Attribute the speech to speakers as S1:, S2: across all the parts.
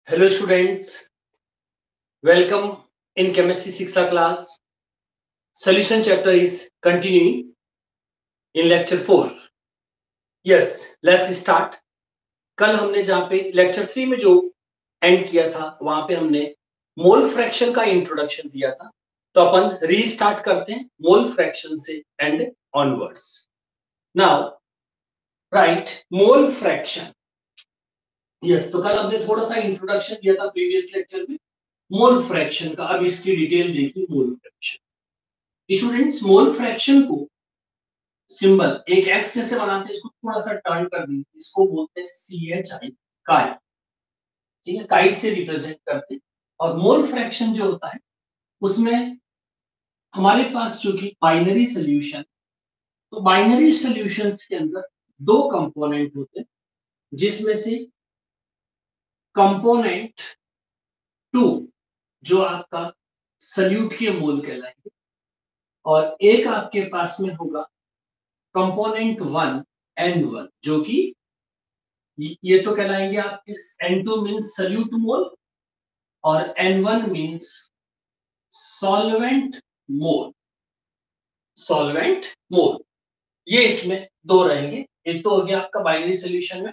S1: Hello students, welcome in chemistry शिक्षा class. Solution chapter is continuing in lecture 4. Yes, let's start. कल हमने जहाँ पे lecture 3 में जो end किया था वहाँ पे हमने मोल फ्रैक्शन का इंट्रोडक्शन दिया था, तो अपन रीस्टार्ट करते हैं मोल फ्रैक्शन से and onwards. Now right mole fraction. Yes, तो कल हमने थोड़ा सा इंट्रोडक्शन दिया था प्रीवियस लेक्चर में मोल फ्रैक्शन का. अब इसकी डिटेल देखिए. Mole fraction students, mole fraction को सिंबल एक एक्स जैसे बनाते हैं, इसको थोड़ा सा टर्न कर दीजिए, इसको बोलते हैं CHI काई. ठीक है, काई से रिप्रेजेंट करते हैं. और मोल फ्रैक्शन जो होता है उसमें हमारे पास जो कि बाइनरी सॉल्यूशन, तो बाइनरी सॉल्यूशंस के अंदर दो कंपोनेंट होते हैं, जिसमें से कंपोनेंट 2 जो आपका सॉल्यूट के मोल कहलाएंगे, और एक आपके पास में होगा कंपोनेंट 1 N1 जो कि ये तो कहलाएंगे आपके N2 मींस सॉल्यूट मोल और N1 मींस सॉल्वेंट मोल. सॉल्वेंट मोल ये इसमें दो रहेंगे. एक तो हो गया आपका बाइनरी सॉल्यूशन में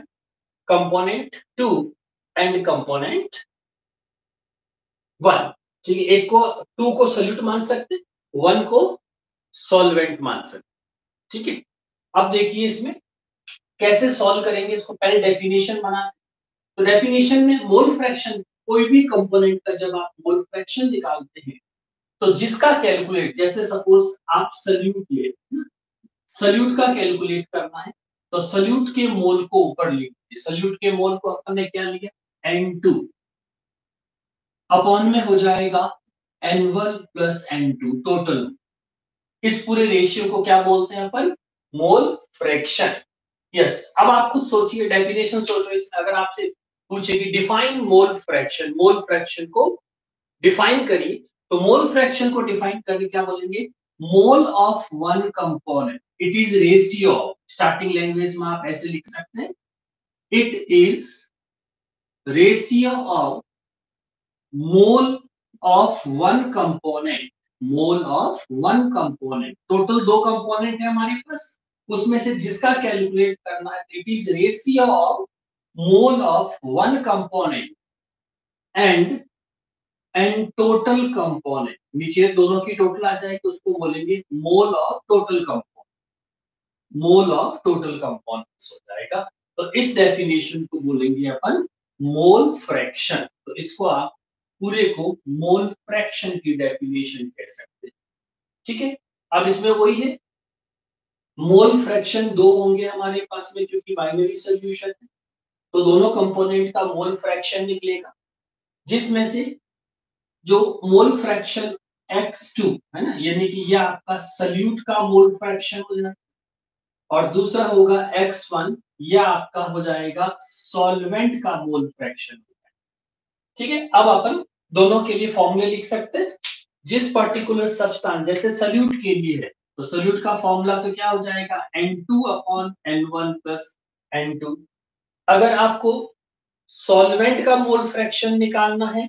S1: कंपोनेंट 2 एंड कंपोनेंट 1. ठीक है, एक को 2 को सॉल्यूट मान सकते, 1 को सॉल्वेंट मान सकते. ठीक है, अब देखिए इसमें कैसे सॉल्व करेंगे इसको. पहले डेफिनेशन बनाते. तो डेफिनेशन में मोल फ्रैक्शन, कोई भी कंपोनेंट का जब आप मोल फ्रैक्शन निकालते हैं तो जिसका कैलकुलेट, जैसे सपोज आप सॉल्यूट ले, सॉल्यूट का कैलकुलेट करना है तो सॉल्यूट के मोल को ऊपर लिखिए. सॉल्यूट के मोल को अपन ने क्या लिया N2 अपॉन में हो जाएगा N1 प्लस N2 टोटल. इस पूरे रेशियो को क्या बोलते हैं अपन? Mole fraction. यस, अब आप खुद सोचिए, डेफिनेशन सोचो इसमें. अगर आपसे पूछे कि define mole fraction, mole fraction को डिफाइन करिए, तो मोल फ्रैक्शन को डिफाइन करके क्या बोलेंगे? Mole of one component. It is ratio. Starting language में आप ऐसे लिख सकते हैं, it is ratio of mole of one component. Mole of one component. Total दो कंपोनेंट है हमारे पास, उसमें से जिसका कैलकुलेट करना है, it is ratio of mole of one component and total component. नीचे दोनों की टोटल आ जाएगी, उसको बोलेंगे mole of total component. Mole of total components हो जाएगा. तो इस डेफिनेशन को बोलेंगे अपन मोल फ्रैक्शन. तो इसको आप पूरे को मोल फ्रैक्शन की डेफिनेशन कह सकते हैं. ठीक है, अब इसमें वही है, मोल फ्रैक्शन दो होंगे हमारे पास में क्योंकि बाइनरी सॉल्यूशन है, तो दोनों कंपोनेंट का मोल फ्रैक्शन निकलेगा, जिसमें से जो मोल फ्रैक्शन X2 है ना, यानी कि यह आपका सॉल्यूट का मोल फ्रैक्शन हो जाएगा, और दूसरा होगा X1, यह आपका हो जाएगा सॉल्वेंट का मोल फ्रैक्शन. ठीक है, अब अपन दोनों के लिए फॉर्मूले लिख सकते हैं. जिस पर्टिकुलर सब्सटेंस, जैसे सॉल्यूट के लिए है तो सॉल्यूट का फॉर्मूला तो क्या हो जाएगा N2 upon N1 plus N2. अगर आपको सॉल्वेंट का मोल फ्रैक्शन निकालना है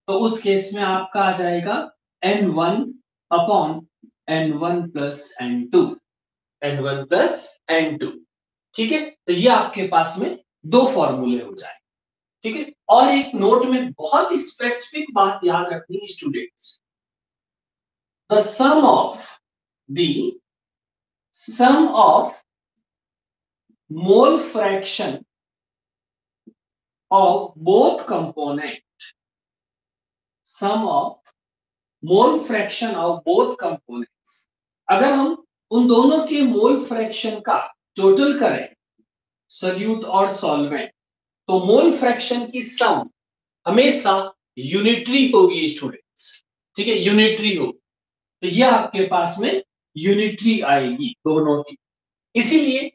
S1: तो उस केस में आपका आ जाएगा N1 upon N1 plus N2. N1 plus N2. ठीक है, तो ये आपके पास में दो फॉर्मूले हो जाए. ठीक है, और एक नोट में बहुत स्पेसिफिक बात याद रखनी students. The sum of mole fraction of both component, sum of mole fraction of both components. अगर हम उन दोनों के मोल फ्रैक्शन का टोटल करें, सॉल्यूट और सॉल्वेंट, तो मोल फ्रैक्शन की सम हमेशा यूनिटरी होगी स्टूडेंट्स. ठीक है, यूनिटरी हो, तो ये आपके पास में यूनिटरी आएगी दोनों की. इसीलिए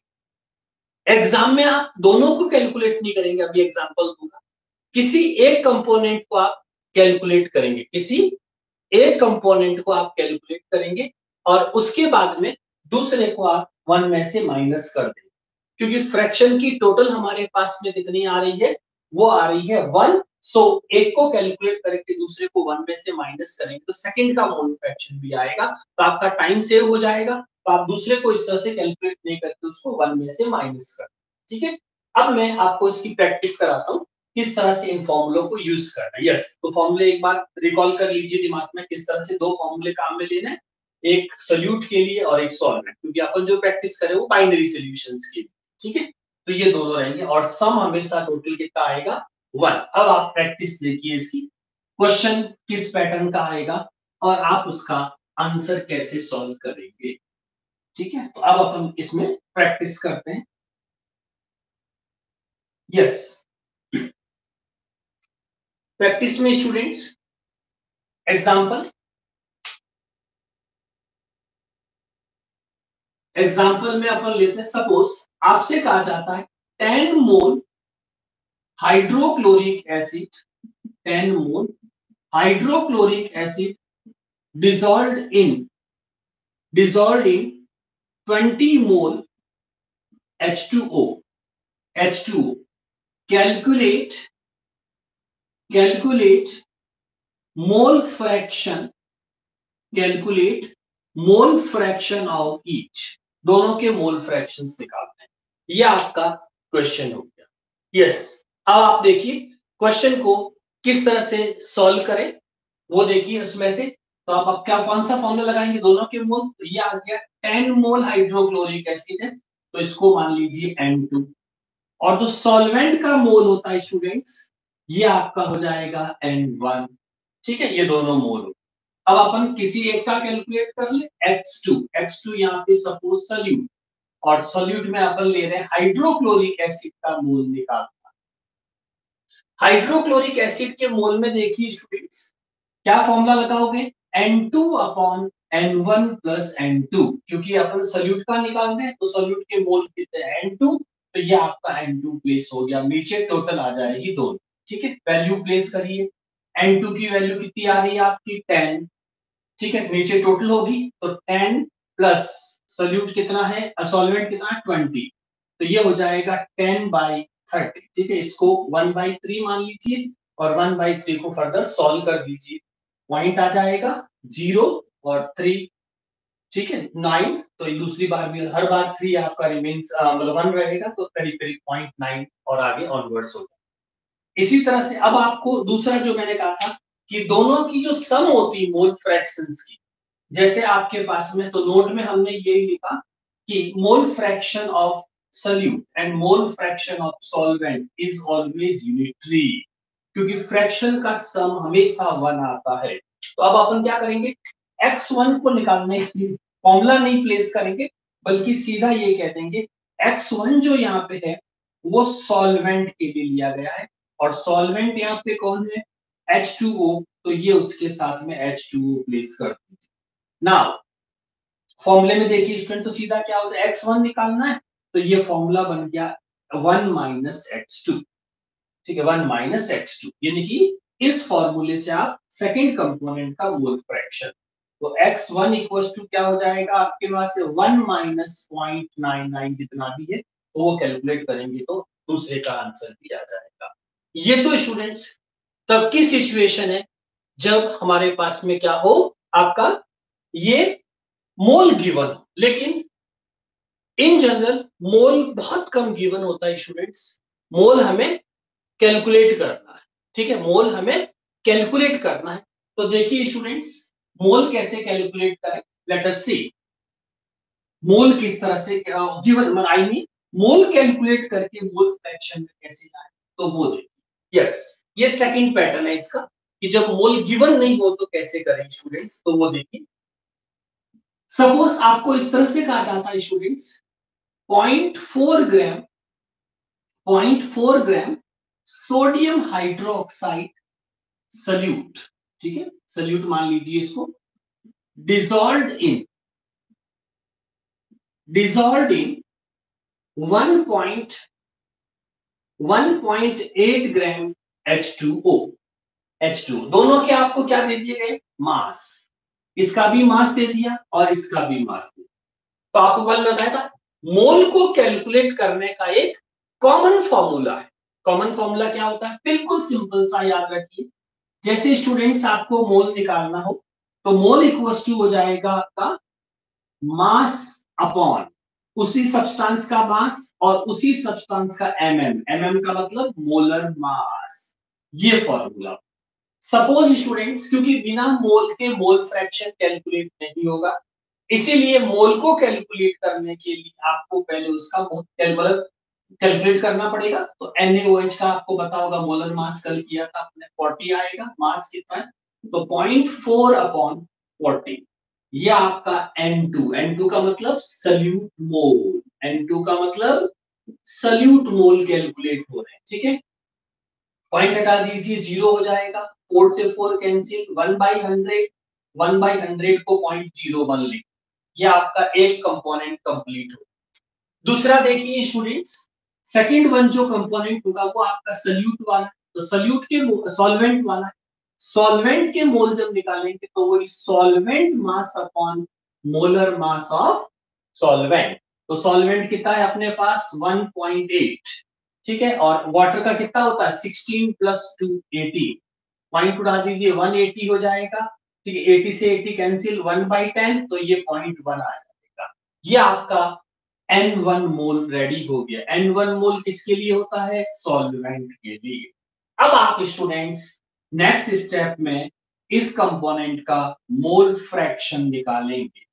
S1: एग्जाम में आप दोनों को कैलकुलेट नहीं करेंगे. अभी एग्जांपल दूंगा, किसी एक कंपोनेंट को आप कैलकुलेट करेंगे, किसी एक कंपोनेंट को आप कैलकुलेट करेंगे, और उसके बाद में दूसरे को आप 1 में से माइनस कर देंगे, क्योंकि फ्रैक्शन की टोटल हमारे पास में कितनी आ रही है? वो आ रही है 1 सो एक को कैलकुलेट करके दूसरे को 1 में से माइनस करेंगे तो सेकंड का मोल फ्रैक्शन भी आएगा, तो आपका टाइम सेव हो जाएगा। तो आप दूसरे को इस तरह से कैलकुलेट नहीं करके उसको 1 में से माइनस कर, ठीक है। अब मैं आपको इसकी प्रैक्टिस कराता हूँ किस तरह से इन फॉर्मूलों को यूज करना है। यस, तो फॉर्मूले एक बार रिकॉल कर लीजिए दिमाग में, किस तरह से दो फॉर्मूले काम में लेना है, एक सोल्यूट के लिए और एक सॉल्वेंट, क्योंकि अपन जो प्रैक्टिस करें वो बाइनरी सॉल्यूशंस के लिए, ठीक है। तो ये दोनों रहेंगे और सम हमेशा टोटल कितना आएगा 1। अब आप प्रैक्टिस देखिए इसकी, क्वेश्चन किस पैटर्न का आएगा और आप उसका आंसर कैसे सॉल्व करेंगे, ठीक है। तो अब अपन इसमें प्रैक्टिस करते हैं। यस, प्रैक्टिस में स्टूडेंट्स एग्जाम्पल में अपन लेते हैं, सपोज आपसे कहा जाता है 10 mole hydrochloric acid, 10 mole hydrochloric acid dissolved in 20 mole H2O. Calculate mole fraction of each. दोनों के मोल फ्रैक्शंस निकालते हैं, ये आपका क्वेश्चन हो गया। यस, अब आप देखिए क्वेश्चन को किस तरह से सॉल्व करें, वो देखिए उसमें से। तो आप अब क्या कौन सा फॉर्मूला लगाएंगे, दोनों के मोल, तो ये आ गया 10 मोल हाइड्रोक्लोरिक एसिड है तो इसको मान लीजिए N2, और जो सॉल्वेंट का मोल होता है स्टूडेंट्स ये आपका हो जाएगा N1, ठीक है। ये दोनों मोल हो। अब अपन किसी एक का कैलकुलेट कर ले, X2 यहाँ पे सपोज सोल्यूट, और सोल्यूट में अपन ले रहे हैं हाइड्रोक्लोरिक एसिड का मोल निकालना। हाइड्रोक्लोरिक एसिड के मोल में देखिए स्टूडेंट्स क्या फॉर्मूला लगाओगे, N2 upon N1 plus N2, क्योंकि अपन सोल्यूट का निकालते हैं तो सोल्यूट के मोल कितने N2, तो ये आपका N2 प्लेस हो गया, नीचे टोटल आ जाएगी दोनों, ठीक है। वैल्यू प्लेस करिए, N2 की वैल्यू कितनी आ रही है आपकी 10, ठीक है। नीचे टोटल होगी तो 10 प्लस सोल्यूट कितना है, सॉल्वेंट कितना है 20, तो ये हो जाएगा 10/30, ठीक है। इसको 1/3 मान लीजिए और 1/3 को फर्दर सॉल्व कर दीजिए, पॉइंट आ जाएगा 0 और 3, ठीक है 9। तो दूसरी बार भी हर बार 3 आपका रिमेन्स मतलब 1 रहेगा, तो करीब करीब 0.9 और आगे ऑनवर्ड्स होगा। इसी तरह से अब आपको दूसरा जो मैंने कहा था कि दोनों की जो सम होती है मोल फ्रैक्शंस की, जैसे आपके पास में, तो नोट में हमने यही लिखा कि मोल fraction of solute and mole fraction of solvent is always unitary, क्योंकि फ्रैक्शन का सम हमेशा 1 आता है। तो अब अपन क्या करेंगे, x1 को निकालने के लिए फॉर्मूला नहीं प्लेस करेंगे, बल्कि सीधा ये कह देंगे x1 जो यहाँ पे है वो सॉल्वेंट के लिए लिया गया है, और सॉल्वेंट यहाँ पे कौन है H2O, तो ये उसके साथ में H2O प्लेस कर दीजिए। नाउ फॉर्मूले में देखिए स्टूडेंट, तो सीधा क्या होता है, x1 निकालना है तो ये फॉर्मूला बन गया 1 माइनस x2, ठीक है 1 माइनस x2, यानी कि इस फॉर्मूले से आप सेकंड कंपोनेंट का मोल फ्रैक्शन, तो x1 इक्वल्स टू क्या हो जाएगा आपके पास 1 माइनस 0.99 जितना भी है, तो वो कैलकुलेट करेंगे तो दूसरे का आंसर भी आ जाएगा। ये तो स्टूडेंट्स तब की सिचुएशन है जब हमारे पास में क्या हो, आपका ये मोल गिवन हो, लेकिन इन जनरल मोल बहुत कम गिवन होता है स्टूडेंट्स। मोल हमें कैलकुलेट करना है, ठीक है, मोल हमें कैलकुलेट करना है। तो देखिए स्टूडेंट्स मोल कैसे कैलकुलेट करें, लेट अस सी मोल किस तरह से given, I mean mole calculate करके मोल फ्रैक्शन में कैसे जाए, तो वो देखिए। यस, ये सेकंड पैटर्न है इसका कि जब मोल गिवन नहीं हो तो कैसे करें स्टूडेंट्स, तो वो देखिए। सपोज आपको इस तरह से कहा जाता है students 0.4 gram sodium hydroxide solute, ठीक है, सल्यूट मान लीजिए इसको, डिजॉल्व इन 1.8 ग्राम H2O, दोनों के आपको क्या दे दिए गए, मास, इसका भी मास दे दिया और इसका भी मास दे दिया। तो आपको कल बताया था मोल को कैलकुलेट करने का एक कॉमन फॉर्मूला है, कॉमन फॉर्मूला क्या होता है, बिल्कुल सिंपल सा याद रखिए। जैसे स्टूडेंट्स आपको मोल निकालना हो तो मोल इक्वल्स टू हो जाएगा आपका मास अपॉन उसी सब्सटेंस का मास और उसी सब्सटेंस का एमएम का मतलब मोलर मास, ये फॉर्मूला। सपोज स्टूडेंट्स क्योंकि बिना मोल के मोल फ्रैक्शन कैलकुलेट नहीं होगा, इसीलिए मोल को कैलकुलेट करने के लिए आपको पहले उसका मोल कैलकुलेट करना पड़ेगा। तो NaOH का आपको पता होगा मोलर मास कल किया था आपने 40 आएगा, मास कितना है तो 0.4 अपॉन 40, ये आपका N2 का मतलब सल्यूट मोल, N2 का मतलब सल्यूट मोल कैलकुलेट हो रहे हैं, ठीक है। पॉइंट हटा दीजिए, 0 हो जाएगा, 4 से 4 कैंसिल, 1/100, 1/100 को 0.01 लिख, ये आपका एक कंपोनेंट कंप्लीट हो। दूसरा देखिए स्टूडेंट्स, सेकंड वन जो कंपोनेंट होगा वो आपका सल्यूट वाला, तो सल्यूट के सॉल्वेंट वाला, सॉल्वेंट के मोल जब निकालेंगे तो वही solvent mass upon molar mass of solvent. तो सॉल्वेंट कितना है अपने पास 1.8, ठीक है, और वाटर का कितना होता है 16 + 2 18, पॉइंट उड़ा दीजिए 180 हो जाएगा, ठीक है, 80 से 80 कैंसिल, 1/10 तो ये 0.1 आ जाएगा। ये आपका N1 मोल रेडी हो गया। N1 मोल किसके लिए होता है, सॉल्वेंट के लिए। अब आप स्टूडेंट्स नेक्स्ट स्टेप में इस कंपोनेंट का मोल फ्रैक्शन निकालेंगे।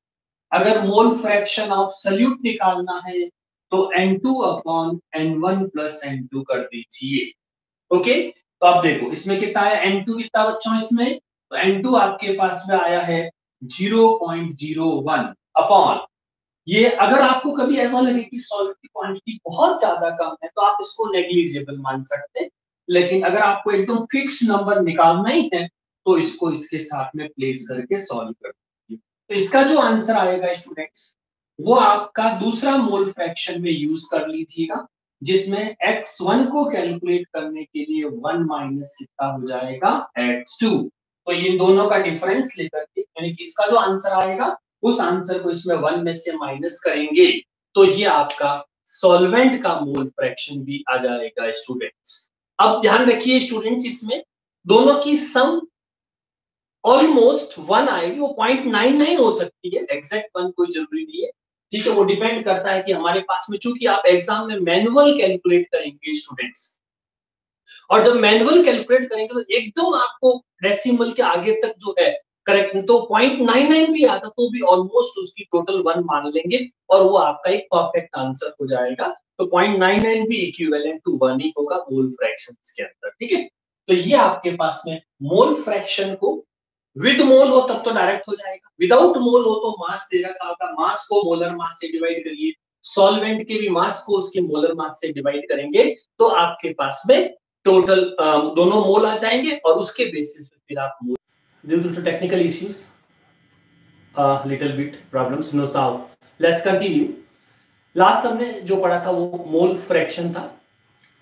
S1: अगर मोल फ्रैक्शन ऑफ सल्यूट निकालना है तो N2 अपॉन N1 + N2 कर दीजिए। ओके, तो अब देखो इसमें कितना है N2 कितना बच्चों, इसमें तो N2 आपके पास में आया है 0.01 अपॉन, ये अगर आपको कभी ऐसा लगे कि सॉल्वेंट की क्वांटिटी बहुत ज्यादा कम है तो आप इसको नेग्लिजिबल मान सकते हैं, लेकिन अगर आपको एकदम फिक्स नंबर निकालना ही है तो इसको इसके साथ में प्लेस करके सॉल्व कर दीजिए। तो इसका जो आंसर आएगा स्टूडेंट्स वो आपका दूसरा मोल फ्रैक्शन में यूज कर लीजिएगा, जिसमें x1 को कैलकुलेट करने के लिए 1 माइनस कितना हो जाएगा x2, तो इन दोनों का डिफरेंस लेकर के यानी कि इसका जो आंसर आएगा उस आंसर को इसमें 1 में से माइनस करेंगे तो ये आपका सॉल्वेंट का मोल फ्रैक्शन भी आ जाएगा स्टूडेंट्स। अब ध्यान रखिए स्टूडेंट्स, इसमें दोनों की सम ऑलमोस्ट 1 आएगी, वो 0.99 हो सकती है, एग्जैक्ट 1 कोई जरूरी नहीं है, ठीक है, वो डिपेंड करता है कि हमारे पास में, चूंकि आप एग्जाम में मैनुअल कैलकुलेट करेंगे स्टूडेंट्स, और जब मैनुअल कैलकुलेट करेंगे तो एकदम आपको डेसिमल के आगे तक जो है करेक्ट, तो 0.99 भी आता तो भी ऑलमोस्ट उसकी टोटल 1 मान लेंगे और वो आपका एक परफेक्ट आंसर हो जाएगा। तो 0.99 भी इक्विवेलेंट टू 1 ही होगा मोल फ्रैक्शन के अंदर, ठीक है। तो ये आपके पास में मोल फ्रैक्शन को विद मोल हो तब तो डायरेक्ट हो जाएगा, विदाउट मोल हो तो मास दे रखा होगा, मास को मोलर मास से डिवाइड करिए, सॉल्वेंट के भी मास को उसके मोलर मास से डिवाइड करेंगे तो आपके पास में टोटल दोनों मोल आ जाएंगे और उसके बेसिस पे फिर आप mole. Due to technical issues little bit problems, no solve, let's continue. Last हमने जो पढ़ा था वो मोल फ्रैक्शन था,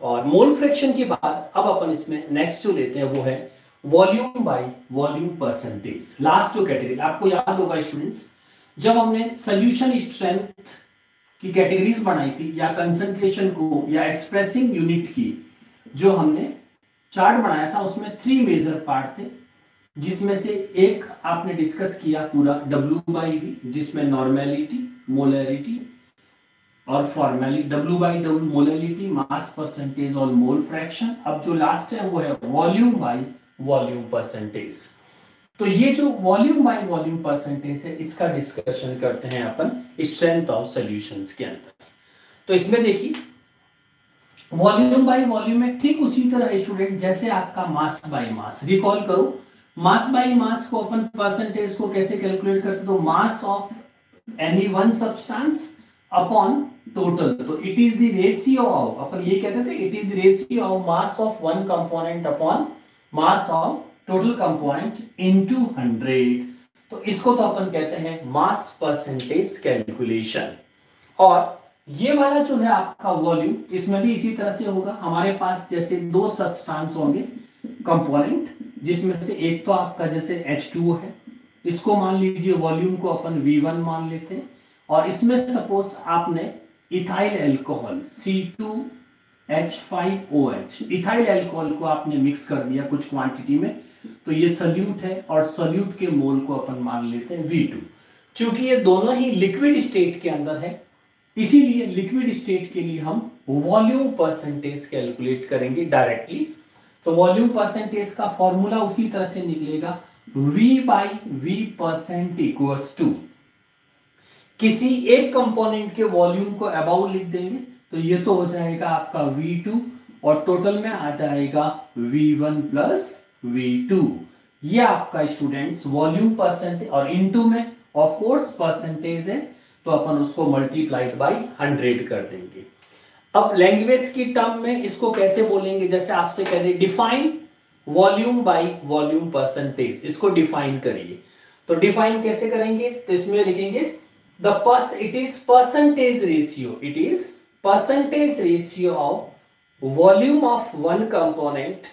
S1: और मोल फ्रैक्शन के बाद अब अपन इसमें नेक्स्ट जो लेते हैं वो है volume by volume percentage. Last जो कैटेगरी आपको याद होगा स्टूडेंट्स, जब हमने सॉल्यूशन स्ट्रेंथ की कैटेगरीज बनाई थी या कंसंट्रेशन को या एक्सप्रेसिंग यूनिट की जो हमने चार्ट बनाया था, उसमें 3 मेजर पार्ट थे, जिसमें से एक आपने डिस्कस किया पूरा W/V, जिसमें नॉर्मेलिटी, मोलैरिटी और formality, W/W molarity, mass percentage और मोल फ्रैक्शन। अब जो लास्ट है वो है वॉल्यूम बाय वॉल्यूम परसेंटेज। तो ये जो वॉल्यूम बाय वॉल्यूम परसेंटेज है इसका डिस्कशन करते हैं अपन स्ट्रेंथ ऑफ सॉल्यूशंस के अंदर। तो इसमें देखिए वॉल्यूम बाय वॉल्यूम है ठीक उसी तरह स्टूडेंट जैसे आपका मास बाय मास। रिकॉल करो, मास बाय मास को अपन परसेंटेज को कैसे कैलकुलेट करते, तो mass of any one substance upon total, तो it is the ratio of, अपन ये कहते थे it is the ratio of mass of one component upon mass of total component into 100। तो इसको तो अपन कहते हैं मास परसेंटेज कैलकुलेशन। और ये वाला जो है आपका वॉल्यूम, इसमें भी इसी तरह से होगा। हमारे पास जैसे 2 सब्सटेंस होंगे कंपोनेंट, जिसमें से एक तो आपका जैसे H2O है, इसको मान लीजिए वॉल्यूम को अपन V1 मान लेते हैं, और इसमें सपोज आपने ethyl alcohol C2
S2: H5OH, ethyl alcohol को आपने मिक्स कर दिया कुछ क्वांटिटी में, तो ये सॉल्यूट है और सॉल्यूट के मोल को अपन मान लेते हैं V2। चूंकि ये दोनों ही लिक्विड स्टेट के अंदर है, इसीलिए लिक्विड स्टेट के लिए हम वॉल्यूम परसेंटेज कैलकुलेट करेंगे डायरेक्टली। तो वॉल्यूम परसेंटेज का फॉर्मूला उसी तरह से निकलेगा, V/V% इक्वल्स टू, किसी एक कंपोनेंट के वॉल्यूम को अबाउट लिख देंगे, तो ये तो हो जाएगा आपका V2 और टोटल में आ जाएगा V1 प्लस V2। ये आपका स्टूडेंट्स वॉल्यूम परसेंटेज, और इनटू में ऑफ कोर्स परसेंटेज है तो अपन उसको मल्टीप्लाइड बाय 100 कर देंगे। अब लैंग्वेज की टर्म में इसको कैसे बोलेंगे, जैसे आपसे कह रहे define volume by volume percentage, इसको डिफाइन करिए। तो डिफाइन कैसे करेंगे, तो इसमें लिखेंगे it is percentage ratio, it is percentage ratio of volume of one component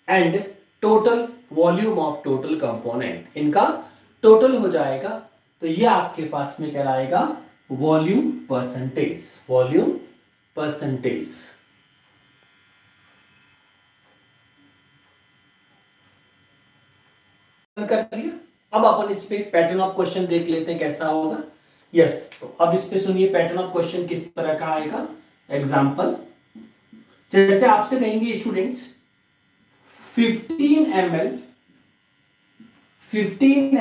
S2: and total volume of total component, इनका टोटल हो जाएगा, तो ये आपके पास में कहलाएगा वॉल्यूम परसेंटेज। वॉल्यूम परसेंटेज कर लिया। अब अपन इस पे पैटर्न ऑफ क्वेश्चन देख लेते हैं कैसा होगा। यस, तो अब इस पे सुनिए पैटर्न ऑफ क्वेश्चन किस तरह का आएगा। एग्जांपल, जैसे आपसे कहेंगे students 15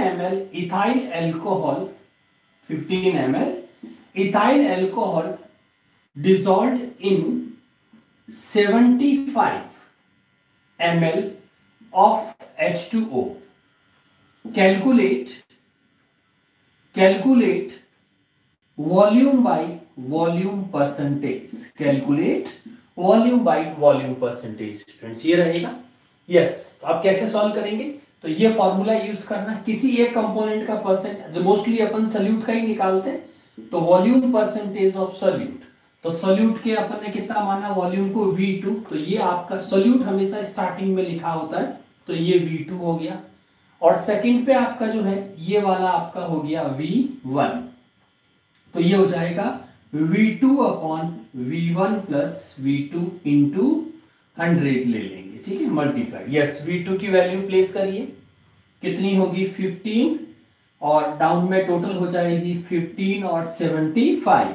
S2: ml ethyl alcohol, 15 ml ethyl alcohol dissolved in 75 ml of H2O, calculate volume by volume percentage, calculate volume by volume percentage। Students ये रहेगा। यस, तो आप कैसे सॉल्व करेंगे, तो ये फॉर्मूला यूज करना है, किसी एक कंपोनेंट का परसेंट, जो मोस्टली अपन सॉल्यूट का ही निकालते हैं, तो वॉल्यूम परसेंटेज ऑफ सॉल्यूट, तो सॉल्यूट के अपन ने कितना माना वॉल्यूम को V2, तो ये आपका सॉल्यूट हमेशा स्टार्टिंग में लिखा होता है, तो ये V2 हो गया, और सेकंड पे आपका जो है ये वाला आपका हो गया V1, तो ये हो जाएगा V2 upon V1 plus V2 into 100 ले लेंगे, ठीक है, मल्टीप्लाई। यस, V2 की वैल्यू प्लेस करिए, कितनी होगी 15, और डाउन में टोटल हो जाएगी 15 और 75,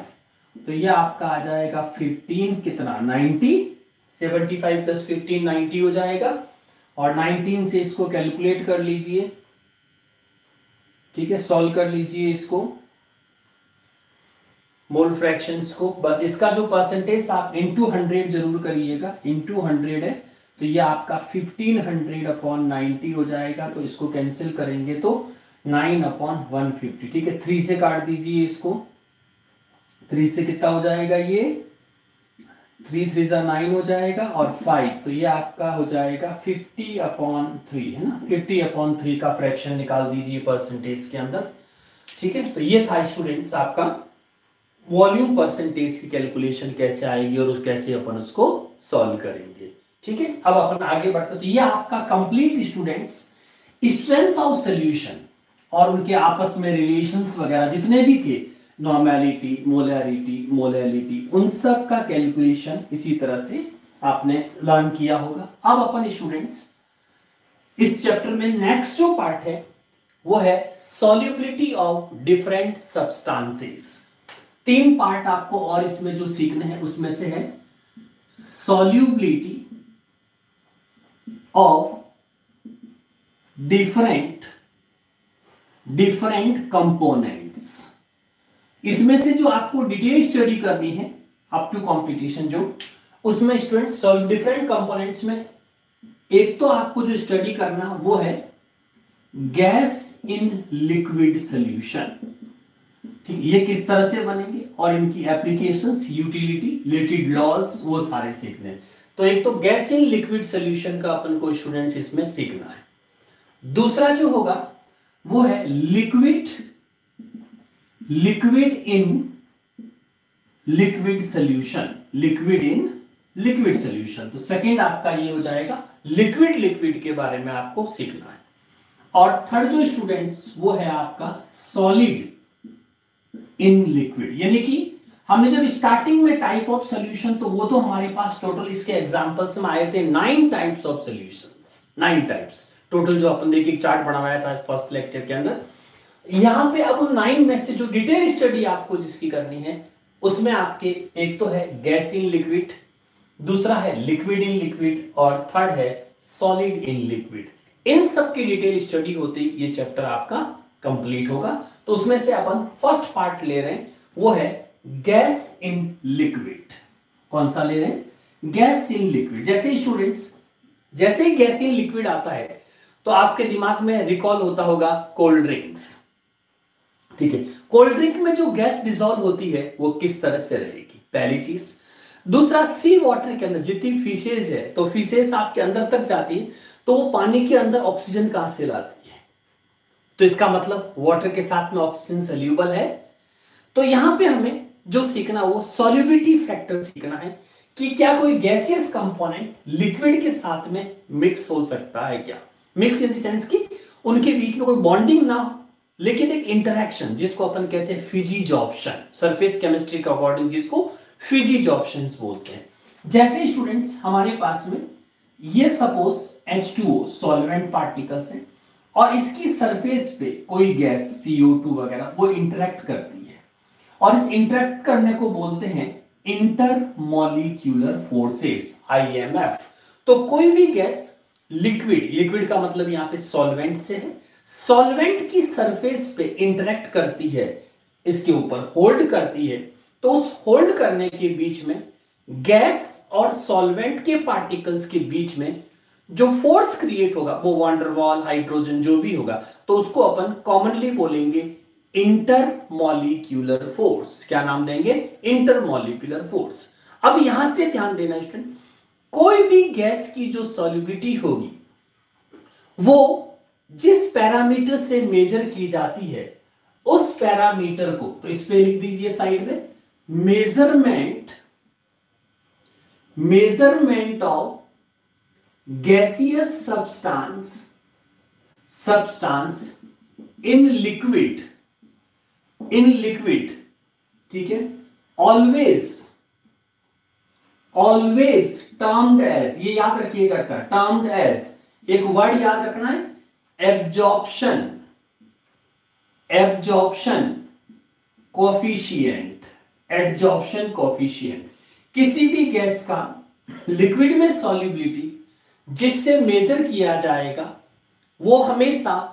S2: तो ये आपका आ जाएगा 15 कितना 90, 75 प्लस 15 90 हो जाएगा, और 19 से इसको कैलकुलेट कर लीजिए, ठीक है, सॉल्व कर लीजिए इसको मोल फ्रैक्शंस को। बस इसका जो परसेंटेज आप इंटू 100 जरूर करिएगा, इंटू 100 है, तो ये आपका 1500 अपॉन 90 हो जाएगा, तो इसको कैंसिल करेंगे तो 9 अपॉन 150, ठीक है, 3 से काट दीजिए इसको, 3 से कितना हो जाएगा, ये 3 3 9 हो जाएगा, और 5, तो ये आपका हो जाएगा 50 अपॉन 3, है ना, 50 अपॉन 3 का फ्रैक्शन निकाल दीजिए परसेंटेज के अंदर, ठीक है। तो ये था स्टूडेंट्स आपका वॉल्यूम परसेंटेज की कैलकुलेशन कैसे आएगी और कैसे अपन उसको सॉल्व करेंगे, ठीक है। अब अपन आगे बढ़ते, तो ये आपका complete students strength of solution और उनके आपस में रिलेशंस वगैरह जितने भी थे, नॉर्मेलिटी, मोलैलिटी, उन सब का कैलकुलेशन इसी तरह से आपने लर्न किया होगा। अब अपन स्टूडेंट्स इस चैप्टर में नेक्स्ट जो पार्ट है वो है solubility of different substances. 3 part आपको और इसमें जो सीखने हैं उसमें से है सॉल्युबिलिटी ऑफ डिफरेंट कंपोनेंट्स। इसमें से जो आपको डिटेल स्टडी करनी है अप टू कंपटीशन, जो उसमें स्टूडेंट्स डिफरेंट कंपोनेंट्स में एक तो आपको जो स्टडी करना वो है गैस इन लिक्विड सॉल्यूशन, ठीक, ये किस तरह से बनेंगे और इनकी एप्लीकेशंस, यूटिलिटी, रिलेटेड लॉज, वो सारे सीखने हैं। तो एक तो गैस इन लिक्विड सॉल्यूशन का अपन को स्टूडेंट्स इसमें सीखना है। दूसरा जो होगा वो है liquid in liquid solution, liquid in liquid solution. तो सेकंड आपका ये हो जाएगा लिक्विड के बारे में आपको सीखना है। और थर्ड जो स्टूडेंट्स वो है आपका सॉलिड इन लिक्विड, यानी कि हमने जब स्टार्टिंग में टाइप ऑफ सॉल्यूशन, तो वो तो हमारे पास टोटल इसके एग्जांपल्स में आए थे 9 types of solutions, 9 types total, जो अपन देखिए चार्ट बनाया था फर्स्ट लेक्चर के अंदर। यहां पे अब 9 में से जो डिटेल स्टडी आपको जिसकी करनी है, उसमें आपके एक तो है गैस इन लिक्विड, दूसरा है लिक्विड इन लिक्विड, और थर्ड है सॉलिड इन लिक्विड। इन सब की डिटेल स्टडी होते ही ये चैप्टर आपका कंप्लीट होगा। तो उसमें से अपन फर्स्ट पार्ट ले रहे हैं, वो है गैस इन लिक्विड। कौन सा ले रहे हैं? Gas in liquid. जैसे स्टूडेंट्स, जैसे ही गैस इन लिक्विड आता है तो आपके दिमाग में रिकॉल होता होगा कोल्ड ड्रिंक्स, ठीक है। कोल्ड ड्रिंक में जो गैस डिसॉल्व होती है वो किस तरह से रहेगी, पहली चीज। दूसरा, सी वाटर के अंदर जितनी फिशेज है, तो फिशेज आपके अंदर तक जाती है, तो वो पानी के अंदर ऑक्सीजन कहां से लाती है? तो इसका मतलब वाटर के साथ में ऑक्सीजन सोल्यूबल है। तो यहां पे हमें जो सीखना वो सॉल्युबिलिटी फैक्टर सीखना है कि क्या कोई गैसियस कंपोनेंट लिक्विड के साथ में मिक्स हो सकता है क्या। मिक्स इन द सेंस कि उनके बीच में कोई बॉन्डिंग ना हो, लेकिन एक इंटरैक्शन, जिसको अपन कहते हैं फिजिजॉर्प्शन, सरफेस केमिस्ट्री के अकॉर्डिंग जिसको फिजिजॉर्प्शन बोलते हैं। जैसे स्टूडेंट्स हमारे पास में ये सपोज H2O सॉल्वेंट पार्टिकल्स है, और इसकी सरफेस पे कोई गैस CO2 वगैरह वो इंटरैक्ट करती है, और इस इंटरैक्ट करने को बोलते हैं इंटरमॉलिक्यूलर फोर्सेस, IMF। तो कोई भी गैस लिक्विड, लिक्विड का मतलब यहां पे सॉल्वेंट से है, सॉल्वेंट की सरफेस पे इंटरैक्ट करती है, इसके ऊपर होल्ड करती है, तो उस होल्ड करने के बीच में गैस और सॉल्वेंट के पार्टिकल्स के बीच में जो फोर्स क्रिएट होगा, वो वांडरवॉल, हाइड्रोजन जो भी होगा, तो उसको अपन कॉमनली बोलेंगे इंटरमॉलिक्यूलर फोर्स। क्या नाम देंगे? Intermolecular force. अब यहां से ध्यान देना स्टूडेंट, कोई भी गैस की जो सॉल्युबिलिटी होगी वो जिस पैरामीटर से मेजर की जाती है, उस पैरामीटर को, तो इस पे लिख दीजिए साइड में, measurement of gaseous substance in liquid, ठीक है, ऑलवेज टर्म्ड एज, ये याद रखिएगा, टर्म्ड एज, एक वर्ड याद रखना है, एब्जॉर्प्शन कोफिशिएंट। किसी भी गैस का लिक्विड में सॉल्युबिलिटी जिससे मेजर किया जाएगा वो हमेशा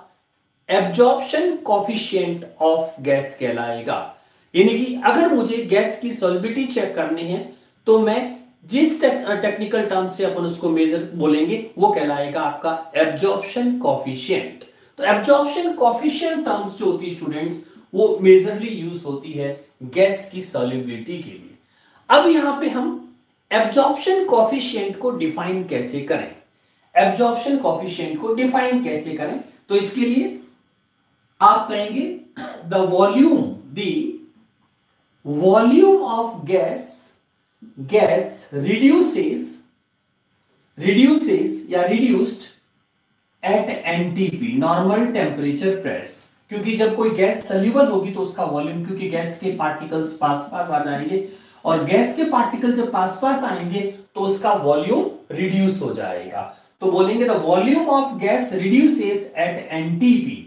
S2: एब्जॉर्प्शन कोफिशिएंट ऑफ गैस कहलाएगा। यानी कि अगर मुझे गैस की सॉल्युबिलिटी चेक करनी है, तो मैं जिस टेक्निकल टर्म से अपन उसको मेजर बोलेंगे वो कहलाएगा आपका एब्जॉर्प्शन कोफिशिएंट। तो एब्जॉर्प्शन कोफिशिएंट टर्म्स जो होती है स्टूडेंट्स, वो मेजरली यूज होती है गैस की सॉल्युबिलिटी के लिए। अब यहां पे हम एब्जॉर्प्शन कोफिशिएंट को डिफाइन कैसे करें, तो इसके लिए आप कहेंगे the volume of gas reduced at NTP, normal temperature press. क्योंकि जब कोई गैस सॉल्युबल होगी तो उसका वॉल्यूम, क्योंकि गैस के पार्टिकल्स पास आ जाएंगे, और गैस के पार्टिकल जब पास आएंगे तो उसका वॉल्यूम रिड्यूस हो जाएगा। तो बोलेंगे the volume of gas reduces at NTP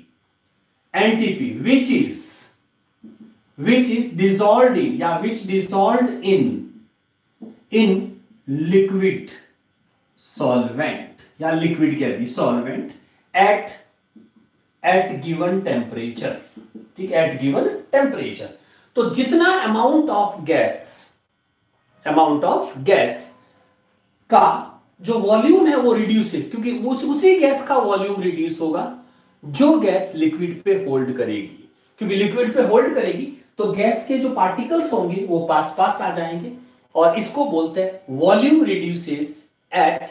S2: which is dissolved in, या which dissolved in liquid solvent, या liquid कह दी solvent at given temperature, ठीक, at given temperature। तो जितना अमाउंट ऑफ गैस का जो वॉल्यूम है वो रिड्यूसेस, क्योंकि उसी गैस का वॉल्यूम रिड्यूस होगा जो गैस लिक्विड पे होल्ड करेगी, क्योंकि लिक्विड पे होल्ड करेगी तो गैस के जो पार्टिकल्स होंगे वो पास आ जाएंगे, और इसको बोलते हैं वॉल्यूम रिड्यूसेस एट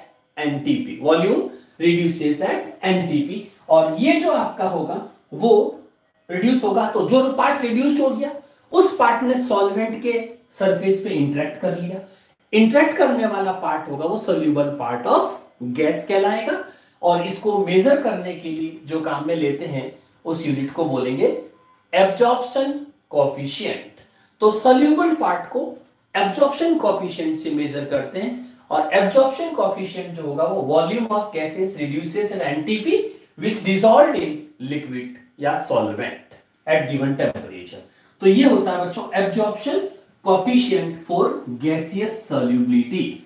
S2: एनटीपी। और ये जो आपका होगा वो रिड्यूस होगा, तो जो पार्ट रिड्यूस्ड हो गया उस पार्ट ने सॉल्वेंट के सरफेस पे इंटरेक्ट कर लिया, इंटरेक्ट करने वाला पार्ट होगा वो सोल्यूबल पार्ट ऑफ गैस कहलाएगा। और इसको मेजर करने के लिए जो काम में लेते हैं उस यूनिट को बोलेंगे एब्जॉर्प्शन कोफिशिएंट। तो सोल्यूबल पार्ट को एब्जॉर्प्शन कोएफिशिएंट से मेजर करते हैं, और एब्जॉर्प्शन कोएफिशिएंट जो होगा वो volume of gases reduces an NTP which dissolved in liquid या सॉल्वेंट एट गिवन टेंपरेचर। तो ये होता है बच्चों absorption coefficient for gaseous solubility,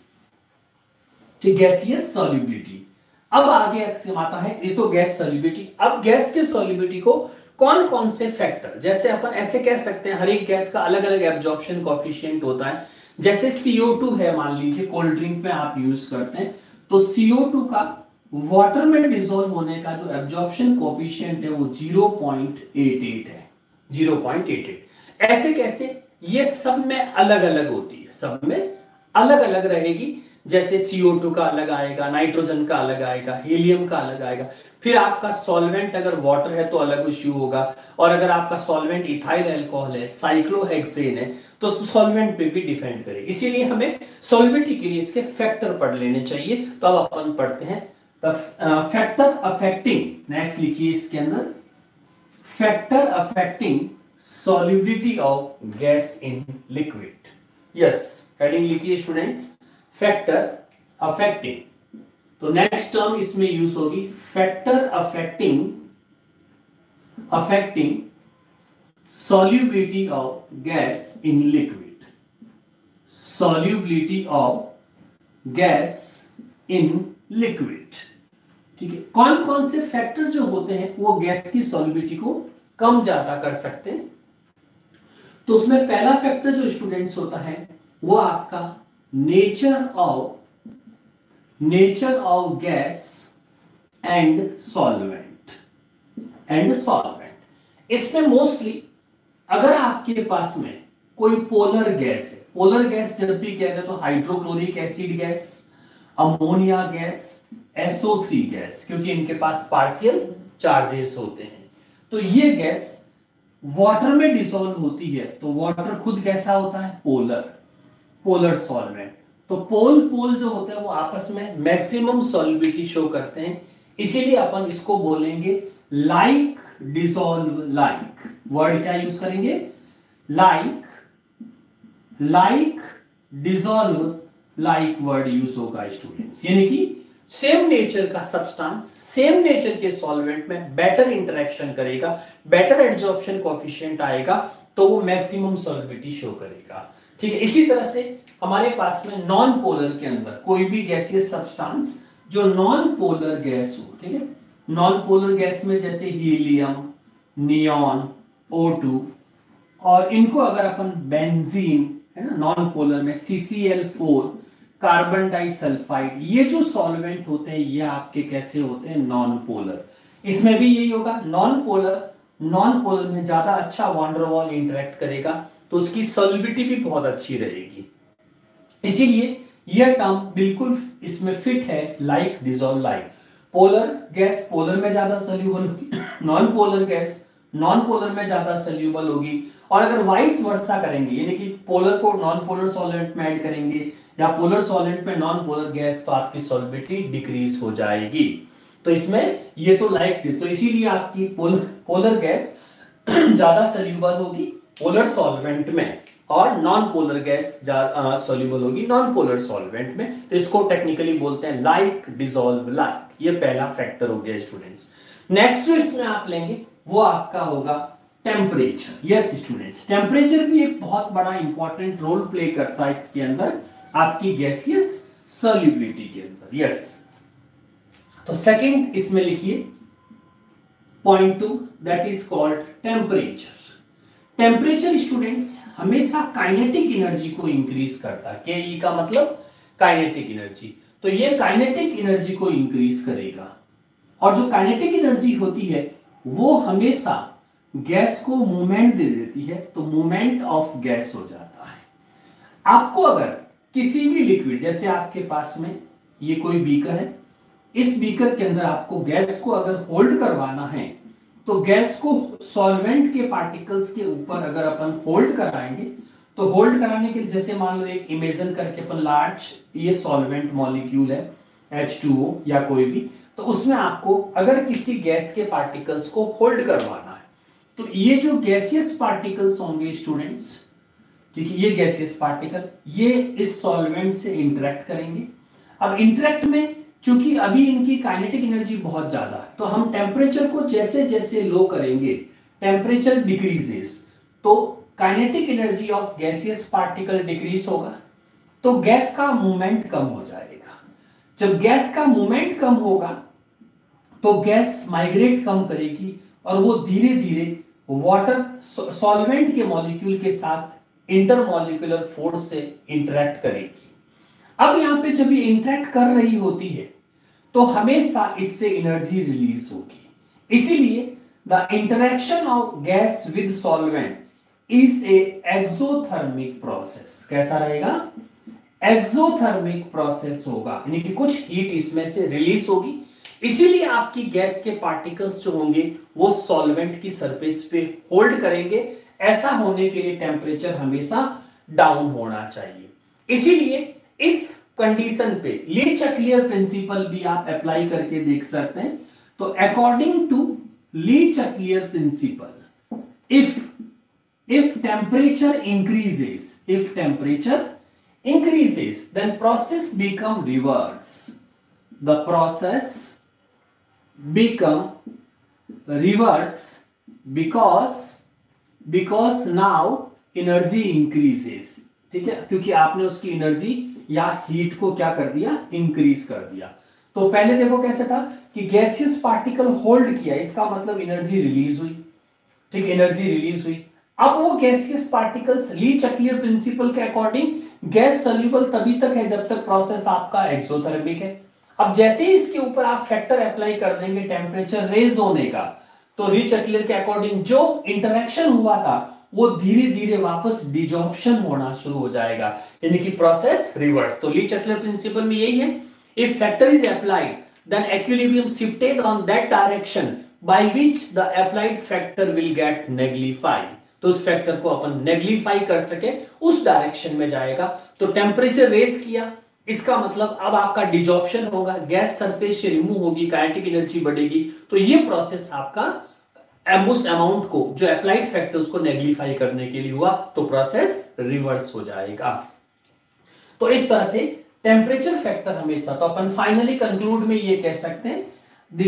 S2: ठीक, गैसियस सॉल्युबिलिटी। अब आगे आता है, ये तो गैस सॉल्युबिलिटी। अब गैस के सॉल्युबिलिटी को कौन कौन से फैक्टर, जैसे अपन ऐसे कह सकते हैं हर एक गैस का अलग अलग एब्जॉर्प्शन कोएफिशिएंट होता है। जैसे CO2 है, मान लीजिए कोल्ड ड्रिंक में आप यूज करते हैं, तो CO2 का वाटर में डिसॉल्व होने का जो एब्जॉर्प्शन कोएफिशिएंट है वो 0.88 है, 0.88। ऐसे कैसे, ये सब में अलग अलग होती है, सब में अलग अलग रहेगी। जैसे CO2 का अलग आएगा, नाइट्रोजन का अलग आएगा, हीलियम का अलग आएगा। फिर आपका सॉल्वेंट अगर वाटर है तो अलग इश्यू होगा, और अगर आपका सॉल्वेंट इथाइल अल्कोहल है, साइक्लोहेक्सेन है, तो सॉल्वेंट पे भी डिपेंड करेगा। इसीलिए हमें सॉल्युबिलिटी के लिए इसके फैक्टर पढ़ लेने चाहिए। तो अब अपन पढ़ते हैं फैक्टर अफेक्टिंग, नेक्स्ट लिखिए इसके अंदर, factor affecting solubility of gas in liquid. Yes, heading लिखिए स्टूडेंट्स, फैक्टर अफेक्टिंग। तो नेक्स्ट टर्म इसमें यूज होगी factor affecting solubility of gas in liquid, solubility of gas in liquid। ठीक है, कौन कौन से फैक्टर जो होते हैं वो गैस की सॉल्युबिलिटी को कम ज्यादा कर सकते हैं। तो उसमें पहला फैक्टर जो स्टूडेंट्स होता है वो आपका nature of gas and solvent, इसमें मोस्टली अगर आपके पास में कोई पोलर गैस है, पोलर गैस जब भी कहते हैं तो hydrochloric acid gas, ammonia gas, SO3 gas, क्योंकि इनके पास पार्शियल चार्जेस होते हैं। तो ये गैस वाटर में डिसॉल्व होती है, तो वाटर खुद कैसा होता है, पोलर सॉल्वेंट। तो पोल जो होते हैं वो आपस में मैक्सिमम सॉल्युबिलिटी शो करते हैं, इसीलिए अपन इसको बोलेंगे लाइक डिसॉल्व लाइक। वर्ड क्या यूज करेंगे, like dissolve like word use होगा स्टूडेंट्स। यानी कि सेम नेचर का सब्सटेंस सेम नेचर के सॉल्वेंट में बेटर इंटरेक्शन करेगा, बेटर एब्जॉर्प्शन कोएफिशिएंट आएगा, तो वो मैक्सिमम सॉल्युबिलिटी शो करेगा। ठीक है, इसी तरह से हमारे पास में नॉन पोलर के अंदर कोई भी गैसियस सब्सटेंस जो नॉन पोलर गैस हो, ठीक है, नॉन पोलर गैस में जैसे हीलियम, नियॉन, O2, और इनको अगर अपन बेंजीन है ना, नॉन पोलर में CCl4, कार्बन डाइसल्फाइड, ये जो सॉल्वेंट होते हैं ये आपके कैसे होते हैं, नॉन पोलर। इसमें भी यही होगा, नॉन पोलर में ज्यादा अच्छा वैन डर वाल इंटरेक्ट करेगा, तो उसकी सॉल्युबिलिटी भी बहुत अच्छी रहेगी। इसीलिए यह टर्म बिल्कुल इसमें फिट है, like dissolve like. Polar gas polar में ज्यादा सोल्यूबल होगी, non polar gas non polar में ज्यादा सोल्यूबल होगी। और अगर वाइस वर्सा करेंगे, यानी कि पोलर को नॉन पोलर सॉल्वेंट में ऐड करेंगे या पोलर सॉल्वेंट में नॉन पोलर गैस, तो आपकी सॉल्युबिलिटी डिक्रीज हो जाएगी। तो इसमें ये तो लाइक दिस, तो इसीलिए आपकी पोलर गैस ज्यादा सोल्यूबल होगी पोलर सॉल्वेंट में, और नॉन पोलर गैस सोल्यूबल होगी नॉन पोलर सॉल्वेंट में। तो इसको टेक्निकली बोलते हैं लाइक डिसॉल्व लाइक। ये पहला फैक्टर हो गया स्टूडेंट्स। नेक्स्ट जो इसमें आप लेंगे वो आपका होगा टेम्परेचर। यस स्टूडेंट्स, टेम्परेचर भी एक बहुत बड़ा इंपॉर्टेंट रोल प्ले करता है इसके अंदर, आपकी गैसियस सॉल्युबिलिटी के अंदर। यस, तो सेकंड इसमें लिखिए point 2, that is called temperature. Temperature students हमेशा काइनेटिक एनर्जी को इंक्रीज करता है। के का मतलब काइनेटिक एनर्जी, तो ये काइनेटिक एनर्जी को इंक्रीज करेगा, और जो काइनेटिक एनर्जी होती है वो हमेशा गैस को मूवमेंट दे देती है, तो मूवमेंट ऑफ गैस हो जाता है। आपको अगर किसी भी लिक्विड, जैसे आपके पास में ये कोई बीकर है, इस बीकर के अंदर आपको गैस को अगर होल्ड करवाना है, तो गैस को सॉल्वेंट के पार्टिकल्स के ऊपर अगर अपन होल्ड कराएंगे, तो होल्ड कराने के जैसे मान लो एक इमेजिन करके अपन लार्ज ये सॉल्वेंट मॉलिक्यूल है H2O या कोई भी, तो उसमें आपको अगर किसी गैस के पार्टिकल्स को होल्ड करवाना है, तो ये जो गैसियस पार्टिकल्स होंगे स्टूडेंट्स, ठीक है, ये गैसियस पार्टिकल ये इस सॉल्वेंट से इंटरेक्ट करेंगे। अब इंटरेक्ट में चूंकि अभी इनकी काइनेटिक एनर्जी बहुत ज्यादा है, तो हम टेम्परेचर को जैसे जैसे लो करेंगे टेम्परेचर डिक्रीजेस, तो kinetic energy of gaseous particle decrease होगा, तो गैस का मूवमेंट कम हो जाएगा। जब गैस का मूवमेंट कम होगा तो गैस माइग्रेट कम करेगी और वो धीरे धीरे वाटर सॉल्वेंट के मॉलिक्यूल के साथ इंटरमॉलिक्यूलर फोर्स से इंटरेक्ट करेगी। अब यहां पे जब ये इंटरेक्ट कर रही होती है तो हमेशा इससे एनर्जी रिलीज होगी। इसीलिए the interaction of gas with solvent is a exothermic process. कैसा रहेगा? एक्सोथर्मिक प्रोसेस होगा, यानी कि कुछ हीट इसमें से रिलीज होगी। इसीलिए आपकी गैस के पार्टिकल्स जो होंगे वो सॉल्वेंट की सरफेस पे होल्ड करेंगे। ऐसा होने के लिए टेम्परेचर हमेशा डाउन होना चाहिए। इसीलिए इस कंडीशन पे ली चक्लियर प्रिंसिपल भी आप अप्लाई करके देख सकते हैं। तो according to Le Chatelier principle, if temperature increases then process become reverse. The process become reverse because now energy increases। ठीक है, क्योंकि आपने उसकी एनर्जी या हीट को क्या कर दिया? इंक्रीज कर दिया। तो पहले देखो कैसे था कि गैसियस पार्टिकल होल्ड किया, इसका मतलब एनर्जी रिलीज हुई। ठीक, एनर्जी रिलीज हुई। अब वो गैसियस पार्टिकल्स ली चक्लियर प्रिंसिपल के अकॉर्डिंग गैस सॉल्युबल तभी तक है जब तक प्रोसेस आपका एक्सोथर्मिक है। अब जैसे ही इसके ऊपर आप फैक्टर अप्लाई कर देंगे टेम्परेचर रेज होने का, तो ली चक्लियर के अकॉर्डिंग जो इंटरेक्शन हुआ था वो धीरे धीरे वापस डिजॉर्प्शन होना शुरू हो जाएगा, यानी कि प्रोसेस रिवर्स। तो ली चक्लियर प्रिंसिपल में यही है, if factor is applied then equilibrium shifted on that direction by which the applied factor will get neglified। तो उस फैक्टर को अपन नेग्लिफाई कर सके उस डायरेक्शन में जाएगा। तो टेम्परेचर रेज किया, इसका मतलब अब आपका डिजॉर्प्शन होगा, गैस सरफेस से रिमूव होगी, काइनेटिक एनर्जी बढ़ेगी। तो ये प्रोसेस आपका उस अमाउंट को जो अप्लाइड फैक्टर उसको नेग्लिफाई करने के लिए हुआ, तो प्रोसेस रिवर्स हो जाएगा। तो इस तरह से टेम्परेचर फैक्टर हमेशा, तो अपन फाइनली कंक्लूड में ये कह सकते हैं the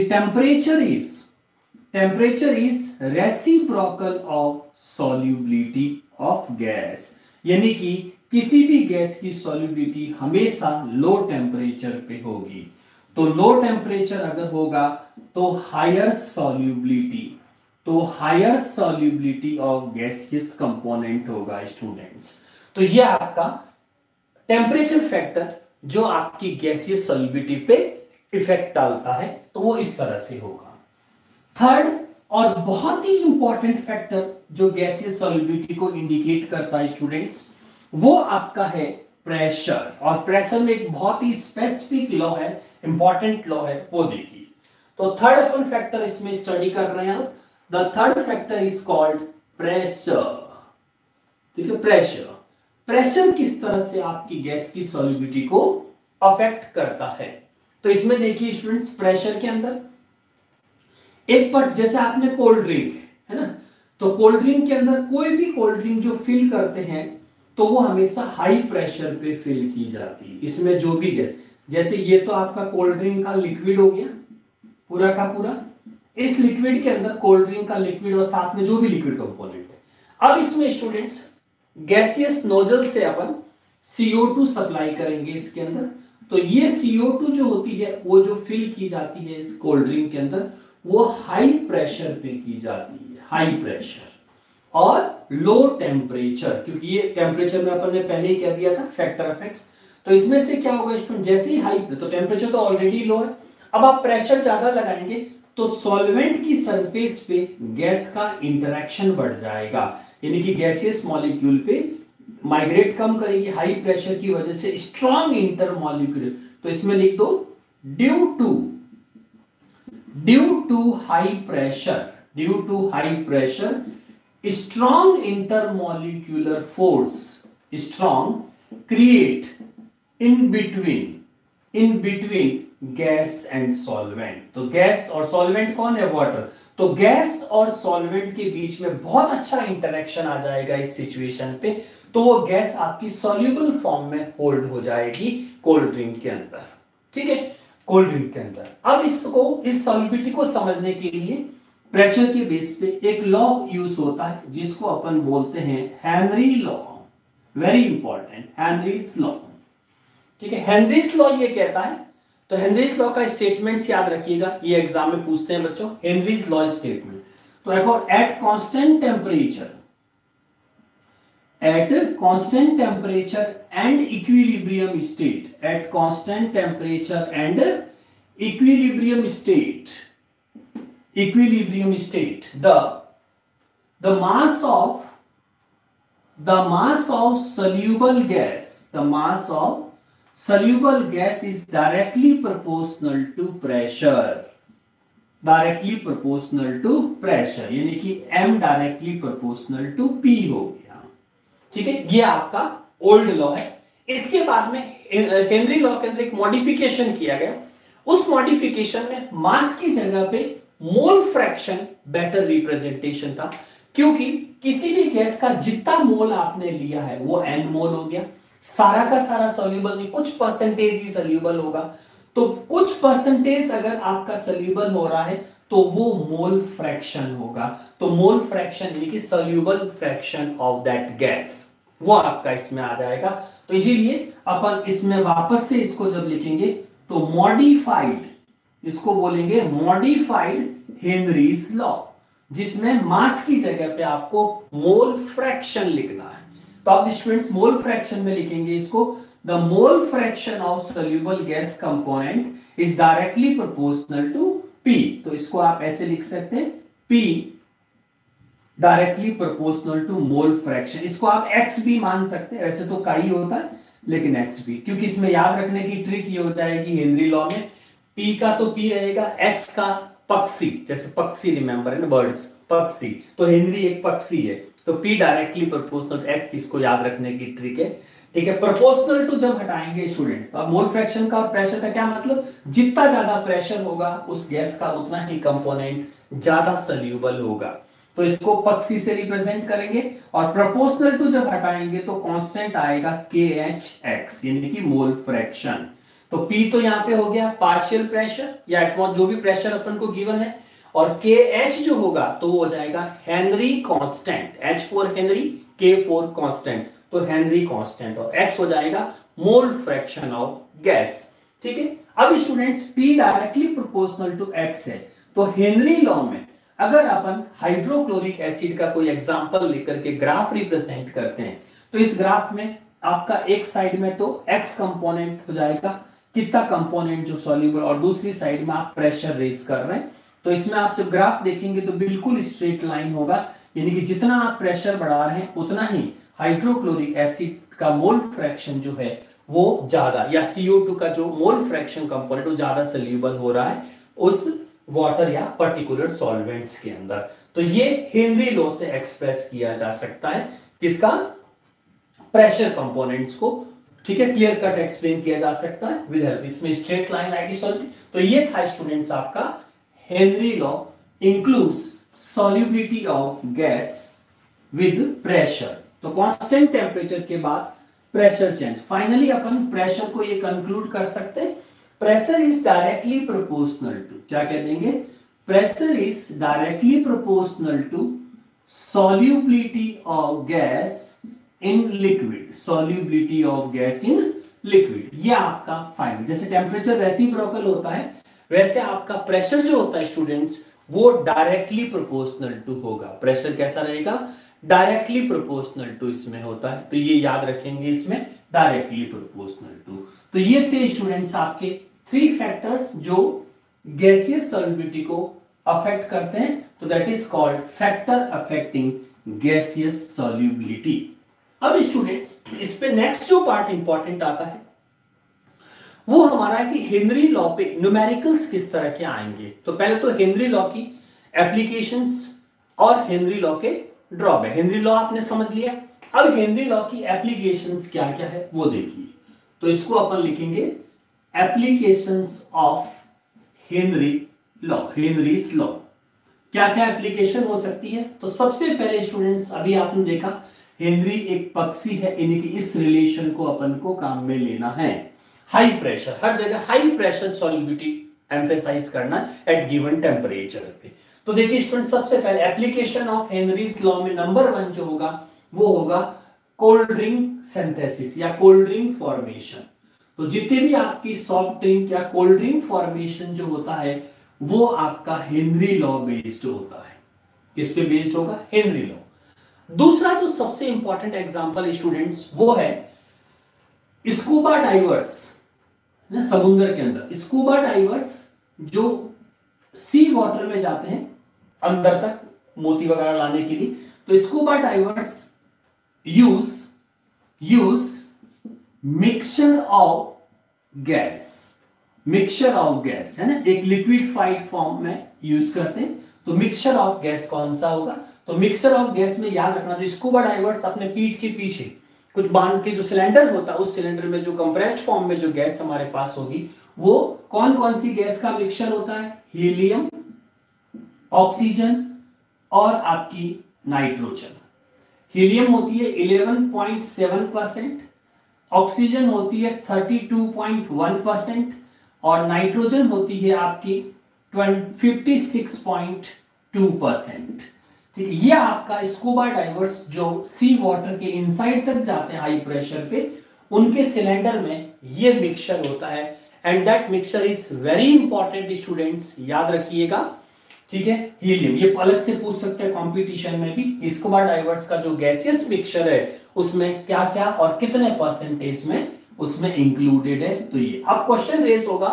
S2: temperature is reciprocal of solubility of gas, यानी कि किसी भी गैस की solubility हमेशा लो टेम्परेचर पे होगी। तो लो टेम्परेचर अगर होगा तो higher solubility of gaseous component होगा स्टूडेंट्स। तो ये आपका टेम्परेचर फैक्टर जो आपकी गैसियस सॉल्युबिलिटी पे इफेक्ट डालता है, तो वो इस तरह से होगा। थर्ड और बहुत ही इंपॉर्टेंट फैक्टर जो गैसियस सॉल्युबिलिटी को इंडिकेट करता है स्टूडेंट्स, वो आपका है प्रेशर। और प्रेशर में एक बहुत ही स्पेसिफिक लॉ है, इंपॉर्टेंट लॉ है, वो देखिए। तो थर्ड अपन फैक्टर इसमें स्टडी कर रहे हैं। The third factor is called pressure. ठीक है, प्रेशर किस तरह से आपकी गैस की सॉल्युबिलिटी को अफेक्ट करता है। तो इसमें देखिए स्टूडेंट्स, प्रेशर के अंदर एक पट, जैसे आपने कोल्ड ड्रिंक है ना, तो कोल्ड ड्रिंक के अंदर कोई भी कोल्ड ड्रिंक जो फिल करते हैं तो वो हमेशा हाई प्रेशर पे फिल की जाती है। इसमें जो भी है, जैसे ये तो आपका कोल्ड ड्रिंक का लिक्विड हो गया पूरा का पूरा, इस लिक्विड के अंदर कोल्ड ड्रिंक का लिक्विड और साथ में जो भी लिक्विड कंपोनेंट है। अब इसमें स्टूडेंट्स गैसियस नोजल से अपन CO2 सप्लाई करेंगे इसके अंदर। तो ये CO2 जो होती है वो जो फिल की जाती है इस कोल्ड ड्रिंक के अंदर, वो हाई प्रेशर पे की जाती है, हाई प्रेशर और लो टेम्परेचर, क्योंकि ये टेम्परेचर में अपन ने पहले ही कह दिया था फैक्टर इफेक्ट्स। तो इसमें से क्या होगा स्टूडेंट, जैसे ही हाई, तो टेम्परेचर तो ऑलरेडी लो है, अब आप प्रेशर ज्यादा लगाएंगे तो सॉल्वेंट की सरफेस पे गैस का इंटरेक्शन बढ़ जाएगा, यानी कि गैसियस मॉलिक्यूल पे माइग्रेट कम करेगी हाई प्रेशर की वजह से, स्ट्रॉन्ग इंटरमॉलिक्यूलर। तो इसमें लिख दो due to high pressure strong intermolecular force create in between in between gas and solvent. तो गैस और सॉल्वेंट कौन है? वाटर। तो गैस और सॉल्वेंट के बीच में बहुत अच्छा इंटरेक्शन आ जाएगा इस सिचुएशन पे, तो वो गैस आपकी सॉल्युबल फॉर्म में होल्ड हो जाएगी कोल्ड ड्रिंक के अंदर। ठीक है, कोल्ड ड्रिंक के अंदर। अब इसको, इस सॉल्युबिलिटी को समझने के लिए प्रेशर के बेस पे एक लॉ यूज होता है जिसको अपन बोलते हैं Henry law. Very important, Henry's law. ठीक है, हेनरीज लॉ ये कहता है, तो हेनरीज लॉ का स्टेटमेंट्स याद रखिएगा, ये एग्जाम में पूछते हैं बच्चों, हेनरीज लॉ स्टेटमेंट। तो देखो, at constant temperature, at constant temperature and equilibrium state, at constant temperature and equilibrium state, the mass of soluble gas is directly proportional to pressure, यानी कि m directly proportional to p हो गया। ठीक है, ये आपका ओल्ड लॉ है। इसके बाद में हेनरी लॉ के अंदर एक मॉडिफिकेशन किया गया। उस मॉडिफिकेशन में मास की जगह पे मोल फ्रैक्शन बेटर रिप्रेजेंटेशन था, क्योंकि किसी भी गैस का जितना मोल आपने लिया है वो n मोल हो गया। सारा का सारा सॉल्यूबल नहीं, कुछ परसेंटेज ही सॉल्यूबल होगा। तो कुछ परसेंटेज अगर आपका सॉल्यूबल हो रहा है तो वो मोल फ्रैक्शन होगा। तो मोल फ्रैक्शन यानी कि soluble fraction of that gas, वो आपका इसमें आ जाएगा। तो इसीलिए अपन इसमें वापस से इसको जब लिखेंगे तो मॉडिफाइड, इसको बोलेंगे मॉडिफाइड हेनरीज लॉ, जिसमें मास की जगह पे आपको मोल फ्रैक्शन लिखना है। तो आप स्टूडेंट्स मोल फ्रैक्शन में लिखेंगे इसको, the mole fraction of soluble gas component is directly proportional to P। तो इसको आप ऐसे लिख सकते हैं, P directly proportional to mole fraction. इसको आप x भी मान सकते हैं, वैसे तो का ही होता है लेकिन x भी, क्योंकि इसमें याद रखने की ट्रिक ये हो जाएगी हेनरी लॉ में, P का तो P रहेगा, x का पक्षी, जैसे पक्षी रिमेंबर है ना, बर्ड्स, पक्षी, तो हेनरी एक पक्षी है, तो P directly proportional to x, इसको याद रखने की ट्रिक है। ठीक है, प्रोपोर्शनल टू जब हटाएंगे स्टूडेंट्स, अब मोल फ्रैक्शन का और प्रेशर का क्या मतलब, जितना ज्यादा प्रेशर होगा उस गैस का उतना ही कंपोनेंट ज्यादा सॉल्यूबल होगा। तो इसको पक्षी से रिप्रेजेंट करेंगे, और प्रोपोर्शनल टू जब हटाएंगे तो कांस्टेंट आएगा KHX, यानी कि मोल फ्रैक्शन। तो P तो यहाँ पे हो गया पार्शियल प्रेशर या एटमॉस्फेयर, जो भी प्रेशर अपन को गिवन है, और KH जो होगा तो वो हो जाएगा Henry constant, H for Henry, K for constant, तो हेनरी कांस्टेंट, और x हो जाएगा मोल फ्रैक्शन ऑफ गैस। ठीक है, अब students P directly proportional to x है, तो हेनरी लॉ में अगर अपन हाइड्रोक्लोरिक एसिड का कोई एग्जांपल लेकर के ग्राफ रिप्रेजेंट करते हैं, तो इस ग्राफ में आपका एक साइड में तो x कंपोनेंट हो जाएगा, कितना कंपोनेंट जो सॉल्यूबल, और दूसरी साइड में आप प्रेशर रेज कर रहे हैं। तो इसमें आप जब ग्राफ देखेंगे तो बिल्कुल स्ट्रेट लाइन होगा, यानी कि जितना आप प्रेशर बढ़ा रहे हैं उतना ही हाइड्रोक्लोरिक एसिड का मोल फ्रैक्शन जो है वो ज्यादा, या CO2 का जो मोल फ्रैक्शन कंपोनेंट वो ज्यादा सॉल्यूबल हो रहा है उस वाटर या पर्टिकुलर सॉल्वेंट्स के अंदर। तो ये हेनरी लॉ से एक्सप्रेस किया जा सकता है, किसका, प्रेशर कंपोनेंट्स को। ठीक है, क्लियर कट एक्सप्लेन किया जा सकता है विद हेल्प, इसमें स्ट्रेट लाइन आएगी सॉल्व। तो ये था स्टूडेंट्स आपका Henry law includes solubility of gas with pressure. तो कांस्टेंट टेम्परेचर के बाद प्रेशर चेंज। फाइनली अपन प्रेशर को ये कंक्लूड कर सकते हैं, pressure is directly proportional to, क्या कह देंगे, pressure is directly proportional to solubility of gas in liquid, solubility of gas in liquid. ये आपका फाइनल, जैसे टेम्परेचर रेसिप्रोकल होता है वैसे आपका प्रेशर जो होता है स्टूडेंट्स वो डायरेक्टली प्रोपोर्शनल टू होगा। प्रेशर कैसा रहेगा, डायरेक्टली प्रोपोर्शनल टू इसमें होता है, तो ये याद रखेंगे इसमें डायरेक्टली प्रोपोर्शनल टू। तो ये थे स्टूडेंट्स आपके 3 फैक्टर्स जो गैसियस सॉल्युबिलिटी को अफेक्ट करते हैं, तो that is called factor affecting gaseous solubility. अब स्टूडेंट्स इस पे नेक्स्ट जो पार्ट इंपॉर्टेंट आता है वो हमारा है कि हेनरी लॉ पे न्यूमेरिकल्स किस तरह के आएंगे। तो पहले तो हेनरी लॉ की एप्लीकेशंस और हेनरी लॉ के ड्रॉबैक। हेनरी लॉ आपने समझ लिया, अब हेनरी लॉ की एप्लीकेशंस क्या क्या है वो देखिए। तो इसको अपन लिखेंगे एप्लीकेशंस ऑफ हेनरीज लॉ। क्या क्या एप्लीकेशन हो सकती है? तो सबसे पहले स्टूडेंट्स, अभी आपने देखा हेनरी एक पक्षी है, यानी कि इस रिलेशन को अपन को काम में लेना है। हाई प्रेशर, हर जगह हाई प्रेशर सॉल्युबिलिटी एम्फेसाइज करना एट गिवन टेम्परेचर पे। तो देखिए स्टूडेंट, सबसे पहले एप्लीकेशन ऑफ हेनरीज लॉ में नंबर 1 जो होगा वो होगा कोल्ड ड्रिंक सिंथेसिस या कोल्ड ड्रिंक फॉर्मेशन। तो जितने भी आपकी सॉफ्ट ड्रिंक या कोल्ड ड्रिंक फॉर्मेशन जो होता है वो आपका हेनरी लॉ बेस्ड होता है। किस पे बेस्ड होगा? Henry law. दूसरा जो सबसे इंपॉर्टेंट एग्जांपल स्टूडेंट्स वो है स्कूबा डाइवर्स, समुद्र के अंदर स्कूबा डाइवर्स जो सी वाटर में जाते हैं अंदर तक मोती वगैरह लाने के लिए। तो scuba divers use mixture of gas है ना, एक लिक्विडिफाइड फॉर्म में यूज करते हैं। तो मिक्सचर ऑफ गैस कौन सा होगा? तो मिक्सचर ऑफ गैस में याद रखना, जो स्कूबा डाइवर्स अपने पीठ के पीछे कुछ बांध के जो सिलेंडर होता है, उस सिलेंडर में जो कंप्रेस्ड फॉर्म में जो गैस हमारे पास होगी वो कौन कौन सी गैस का मिक्सचर होता है? हीलियम, ऑक्सीजन और आपकी नाइट्रोजन। हीलियम होती है 11.7%, ऑक्सीजन होती है 32.1% और नाइट्रोजन होती है आपकी 56.2%। ठीक है, ये आपका स्कूबा डाइवर्स जो सी वाटर के इनसाइड तक जाते हैं हाई प्रेशर पे, उनके सिलेंडर में ये मिक्सचर होता है। And that mixture is very important students, याद रखिएगा। ठीक है, हीलियम ये अलग से पूछ सकते हैं कंपटीशन में भी। स्कूबा डाइवर्स का जो गैसियस मिक्सचर है उसमें क्या क्या और कितने परसेंटेज में उसमें इंक्लूडेड है। तो ये अब क्वेश्चन रेज होगा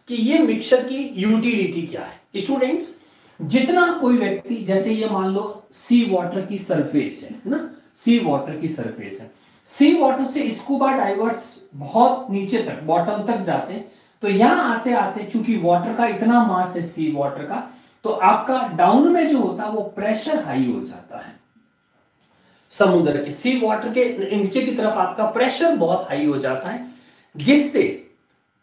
S2: कि ये मिक्सचर की यूटिलिटी क्या है। स्टूडेंट्स, जितना कोई व्यक्ति, जैसे ये मान लो सी वाटर की सरफेस है ना, सी वाटर की सरफेस है, सी वाटर से स्कूबा डाइवर्स बहुत नीचे तक बॉटम तक जाते हैं। तो यहां आते आते चूंकि वाटर का इतना मास है सी वाटर का, तो आपका डाउन में जो होता है वो प्रेशर हाई हो जाता है। समुद्र के सी वाटर के नीचे की तरफ आपका प्रेशर बहुत हाई हो जाता है, जिससे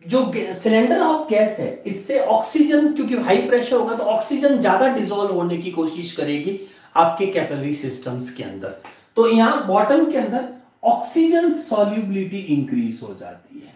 S2: जो सिलेंडर ऑफ गैस है इससे ऑक्सीजन, क्योंकि हाई प्रेशर होगा तो ऑक्सीजन ज्यादा डिसॉल्व होने की कोशिश करेगी आपके कैपिलरी सिस्टम्स के अंदर। तो यहां बॉटम के अंदर ऑक्सीजन सॉल्युबिलिटी इंक्रीज हो जाती है।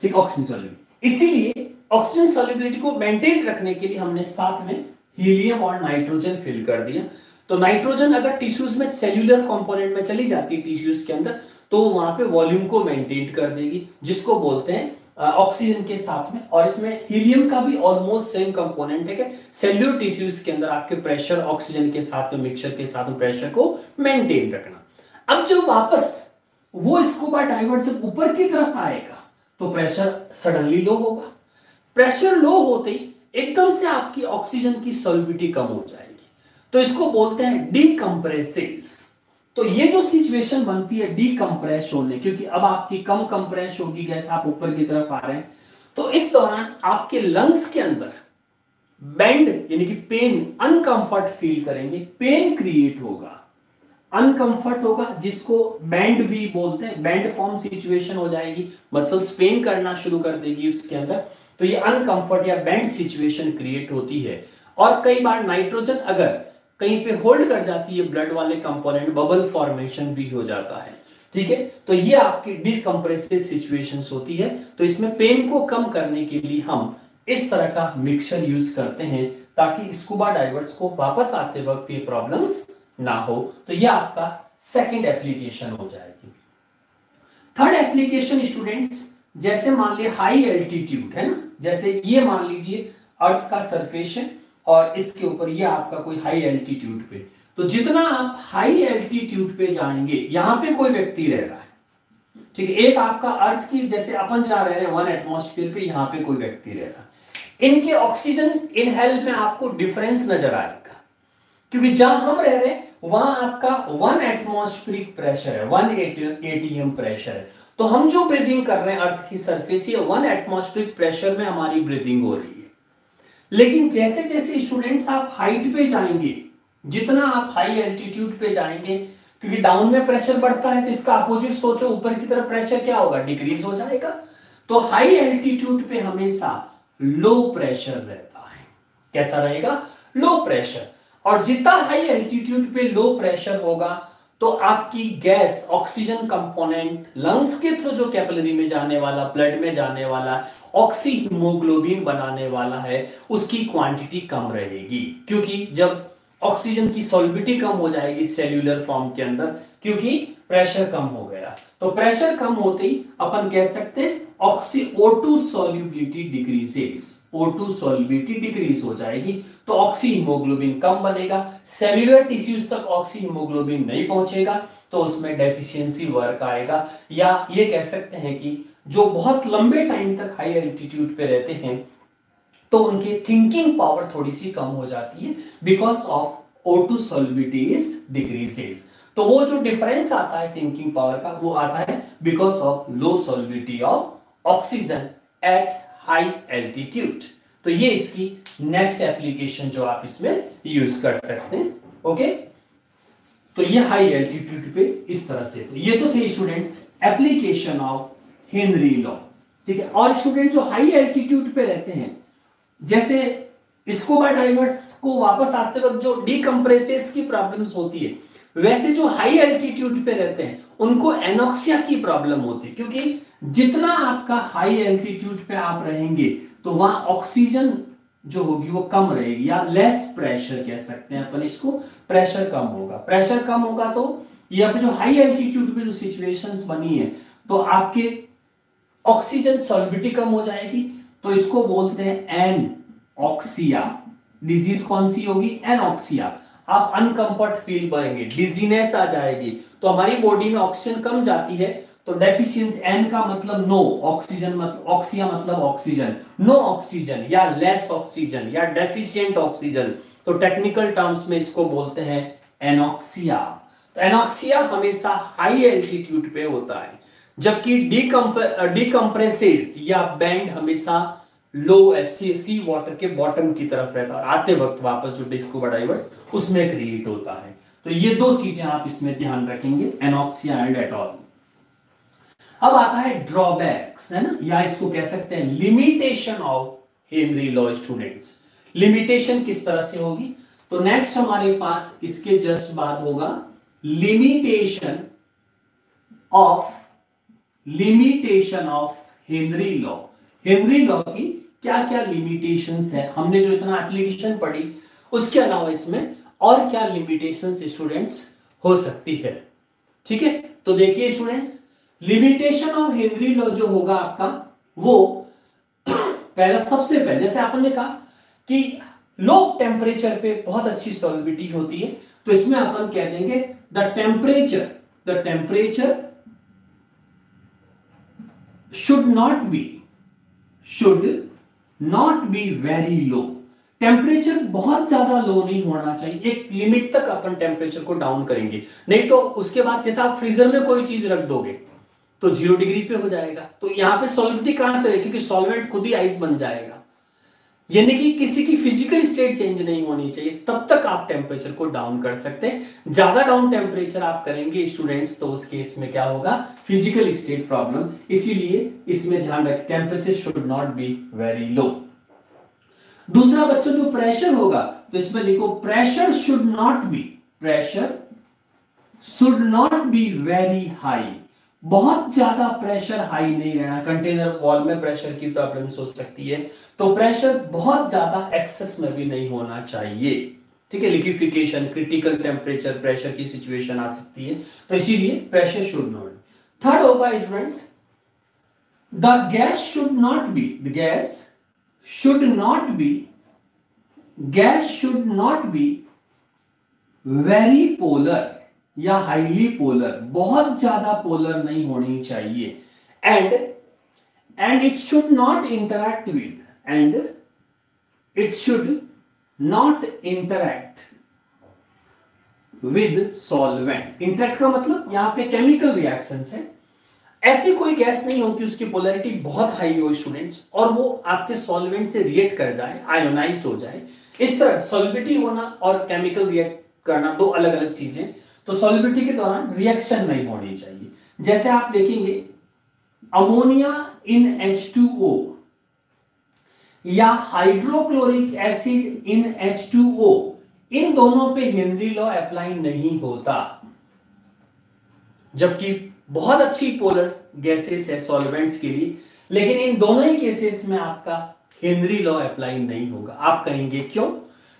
S2: ठीक, ऑक्सीजन सॉल्युबिलिटी, इसीलिए ऑक्सीजन सॉल्युबिलिटी को मेंटेन रखने के लिए हमने साथ में हीलियम और नाइट्रोजन फिल कर दिया। तो नाइट्रोजन अगर टिश्यूज में सेल्यूलर कंपोनेंट में चली जाती है टिश्यूज के अंदर, तो वहां पे वॉल्यूम को मेंटेन कर देगी, जिसको बोलते हैं ऑक्सीजन के साथ में। और इसमें हीलियम का भी ऑलमोस्ट सेम कंपोनेंट है कि सेल्यूलर टिश्यूज के अंदर आपके प्रेशर ऑक्सीजन के साथ में मिक्सचर के साथ में प्रेशर को मेंटेन रखना। अब जब वापस वो स्कूबा डाइवर्स जब ऊपर की तरफ आएगा तो प्रेशर सडनली लो होगा। प्रेशर लो होते ही एकदम से आपकी ऑक्सीजन की सॉल्युबिलिटी कम हो जाएगी, तो इसको बोलते हैं डीकंप्रेसेस। तो ये जो सिचुएशन बनती है डीकंप्रेस होने, क्योंकि अब आपकी कम कंप्रेस होगी गैस, आप ऊपर की तरफ आ रहे हैं, तो इस दौरान आपके लंग्स के अंदर बेंड यानी कि पेन, अनकंफर्ट फील करेंगे, पेन क्रिएट होगा, अनकंफर्ट होगा, जिसको बैंड भी बोलते हैं। बैंड फॉर्म सिचुएशन हो जाएगी, मसल्स पेन करना शुरू कर देगी उसके अंदर। तो ये अनकंफर्ट या बैंड सिचुएशन क्रिएट होती है। और कई बार नाइट्रोजन अगर कहीं पे होल्ड कर जाती है ब्लड वाले कंपोनेंट, बबल फॉर्मेशन भी हो जाता है। ठीक है, तो ये आपकी डिकम्प्रेसिव सिचुएशंस होती है। तो इसमें पेन को कम करने के लिए हम इस तरह का मिक्सचर यूज करते हैं, ताकि स्कूबा डाइवर्स को वापस आते वक्त ये प्रॉब्लम्स ना हो। तो ये आपका सेकंड एप्लीकेशन हो जाएगी। थर्ड एप्लीकेशन स्टूडेंट्स, जैसे मान लिया हाई एल्टीट्यूड है ना, जैसे ये मान लीजिए अर्थ का सरफेस है और इसके ऊपर ये आपका कोई हाई एल्टीट्यूड पे, तो जितना आप हाई एल्टीट्यूड पे जाएंगे, यहां पे कोई व्यक्ति रह रहा है, ठीक है, एक आपका अर्थ की जैसे अपन जा रहे हैं 1 एटमॉस्फेयर पे, यहां पे कोई व्यक्ति रह रहा है, इनके ऑक्सीजन इनहेल में आपको डिफरेंस नजर आएगा, क्योंकि जहां हम रह रहे हैं वहां आपका 1 एटमॉस्फेरिक प्रेशर है, 1 एटीएम प्रेशर है। तो हम जो ब्रीदिंग कर रहे हैं अर्थ की सरफेस, ये 1 एटमॉस्फेरिक प्रेशर में हमारी ब्रीदिंग हो रही है। लेकिन जैसे जैसे स्टूडेंट्स आप हाइट पे जाएंगे, जितना आप हाई एल्टीट्यूड पे जाएंगे, क्योंकि डाउन में प्रेशर बढ़ता है, तो इसका अपोजिट सोचो, ऊपर की तरफ प्रेशर क्या होगा, डिक्रीज हो जाएगा। तो हाई एल्टीट्यूड पे हमेशा लो प्रेशर रहता है। कैसा रहेगा? Low pressure. और जितना हाई एल्टीट्यूड पे लो प्रेशर होगा तो आपकी गैस ऑक्सीजन कंपोनेंट लंग्स के थ्रू जो कैपिलरी में जाने वाला, ब्लड में जाने वाला ऑक्सी हीमोग्लोबिन बनाने वाला है, उसकी क्वांटिटी कम रहेगी। क्योंकि जब ऑक्सीजन की सॉल्बिलिटी कम हो जाएगी सेल्यूलर फॉर्म के अंदर, क्योंकि प्रेशर कम हो गया। तो प्रेशर कम होते ही अपन कह सकते हैं O2 solubility decreases, O2 solubility decrease हो जाएगी, तो ऑक्सी हीमोग्लोबिन कम बनेगा, सेल्यूलर टिश्यूज तक ऑक्सी हीमोग्लोबिन नहीं पहुंचेगा, तो उसमें डेफिशिएंसी वर्क आएगा। या ये कह सकते हैं कि जो बहुत लंबे टाइम तक हाई एल्टीट्यूड पे रहते हैं तो उनकी थिंकिंग पावर थोड़ी सी कम हो जाती है, because of O2 solubility is decreases. तो वो जो डिफरेंस आता है थिंकिंग पावर का, वो आता है because of low solubility of oxygen at high altitude. तो ये इसकी नेक्स्ट एप्लीकेशन जो आप इसमें यूज कर सकते हैं। ओके, तो ये हाई एल्टीट्यूड पे इस तरह से। तो ये तो थे students application of Henry law. ठीक है, और स्टूडेंट जो हाई एल्टीट्यूड पे रहते हैं, जैसे स्कूबा डाइवर्स को वापस आते वक्त जो डीकंप्रेसेस की प्रॉब्लम्स होती है, वैसे जो हाई एल्टीट्यूड पे रहते हैं उनको एनॉक्सिया की प्रॉब्लम होती है। क्योंकि जितना आपका हाई एल्टीट्यूड पे आप रहेंगे तो वहां ऑक्सीजन जो होगी वो कम रहेगी, या लेस प्रेशर कह सकते हैं अपन इसको, प्रेशर कम होगा। प्रेशर कम होगा तो ये अब जो हाई एल्टीट्यूड पे जो सिचुएशंस बनी है तो आपके ऑक्सीजन सॉल्बिलिटी कम हो जाएगी, तो इसको बोलते हैं एनऑक्सिया। डिजीज कौन सी होगी? एनऑक्सिया। आप अनकंफर्ट फील करेंगे, डिजीनेस आ जाएगी, तो हमारी बॉडी में ऑक्सीजन कम जाती है, तो डेफिशिएंसी, एन का मतलब नो, ऑक्सीजन मतलब, ऑक्सिया मतलब ऑक्सीजन, नो ऑक्सीजन या लेस ऑक्सीजन या डेफिशिएंट ऑक्सीजन, तो टेक्निकल टर्म्स में इसको बोलते हैं एनॉक्सिया। तो एनॉक्सिया हमेशा हाई एल्टीट्यूड पे होता है, जबकि डीकंप्रेसेस या बैंड हमेशा लो सी वाटर के बॉटम की तरफ रहता है, आते वक्त वापस जो स्कूबा डाइवर्स उसमें क्रिएट होता है। तो ये दो चीजें आप इसमें ध्यान रखेंगे, एनॉक्सिया एंड एटॉल। अब आता है ड्रॉबैक्स, है ना, या इसको कह सकते हैं limitation of Henry law. Students, limitation किस तरह से होगी? तो नेक्स्ट हमारे पास इसके जस्ट बाद होगा limitation of Henry law. Henry law की क्या क्या लिमिटेशंस है, हमने जो इतना एप्लीकेशन पढ़ी उसके अलावा इसमें और क्या लिमिटेशंस स्टूडेंट्स हो सकती है। ठीक है, तो देखिए students, limitation of Henry law जो होगा आपका, वो पहला सबसे पहले जैसे आपने कहा कि लो टेम्परेचर पे बहुत अच्छी सॉल्बिलिटी होती है, तो इसमें अपन कह देंगे the temperature should not be very low। Temperature बहुत ज्यादा लो नहीं होना चाहिए, एक लिमिट तक अपन टेम्परेचर को डाउन करेंगे, नहीं तो उसके बाद जैसे आप फ्रीजर में कोई चीज रख दोगे तो 0 डिग्री पे हो जाएगा, तो यहां पे सॉल्बिलिटी कहां से है? क्योंकि सॉल्वेंट खुद ही आइस बन जाएगा। यानी कि किसी की फिजिकल स्टेट चेंज नहीं होनी चाहिए, तब तक आप टेम्परेचर को डाउन कर सकते हैं। ज्यादा डाउन टेम्परेचर आप करेंगे स्टूडेंट्स तो उस केस में क्या होगा? Physical state problem. इसीलिए इसमें ध्यान रखें, temperature should not be very low. दूसरा बच्चों जो प्रेशर होगा, तो इसमें लिखो pressure should not be very high. बहुत ज्यादा प्रेशर हाई नहीं रहना, कंटेनर वॉल में प्रेशर की प्रॉब्लम्स हो सकती है, तो प्रेशर बहुत ज्यादा एक्सेस में भी नहीं होना चाहिए। ठीक है, लिक्विफिकेशन, क्रिटिकल टेम्परेचर प्रेशर की सिचुएशन आ सकती है, तो इसीलिए प्रेशर शुड नॉट। थर्ड होगा students, the gas should not be very polar या हाईली पोलर, बहुत ज्यादा पोलर नहीं होनी चाहिए। And it should not interact with solvent. Interact का मतलब यहां पे केमिकल रिएक्शंस है। ऐसी कोई गैस नहीं हो कि उसकी पोलैरिटी बहुत हाई हो स्टूडेंट्स और वो आपके सॉल्वेंट से रिएक्ट कर जाए, आयोनाइज्ड हो जाए। इस तरह सॉल्बिलिटी होना और केमिकल रिएक्ट करना दो अलग अलग चीजें, तो सॉल्बिलिटी के दौरान रिएक्शन नहीं होनी चाहिए। जैसे आप देखेंगे अमोनिया इन H2O या हाइड्रोक्लोरिक एसिड इन H2O, इन दोनों पे हेनरी लॉ अप्लाई नहीं होता, जबकि बहुत अच्छी पोलर गैसेस है सॉल्वेंट्स के लिए, लेकिन इन दोनों ही केसेस में आपका हेनरी लॉ अप्लाई नहीं होगा। आप कहेंगे क्यों?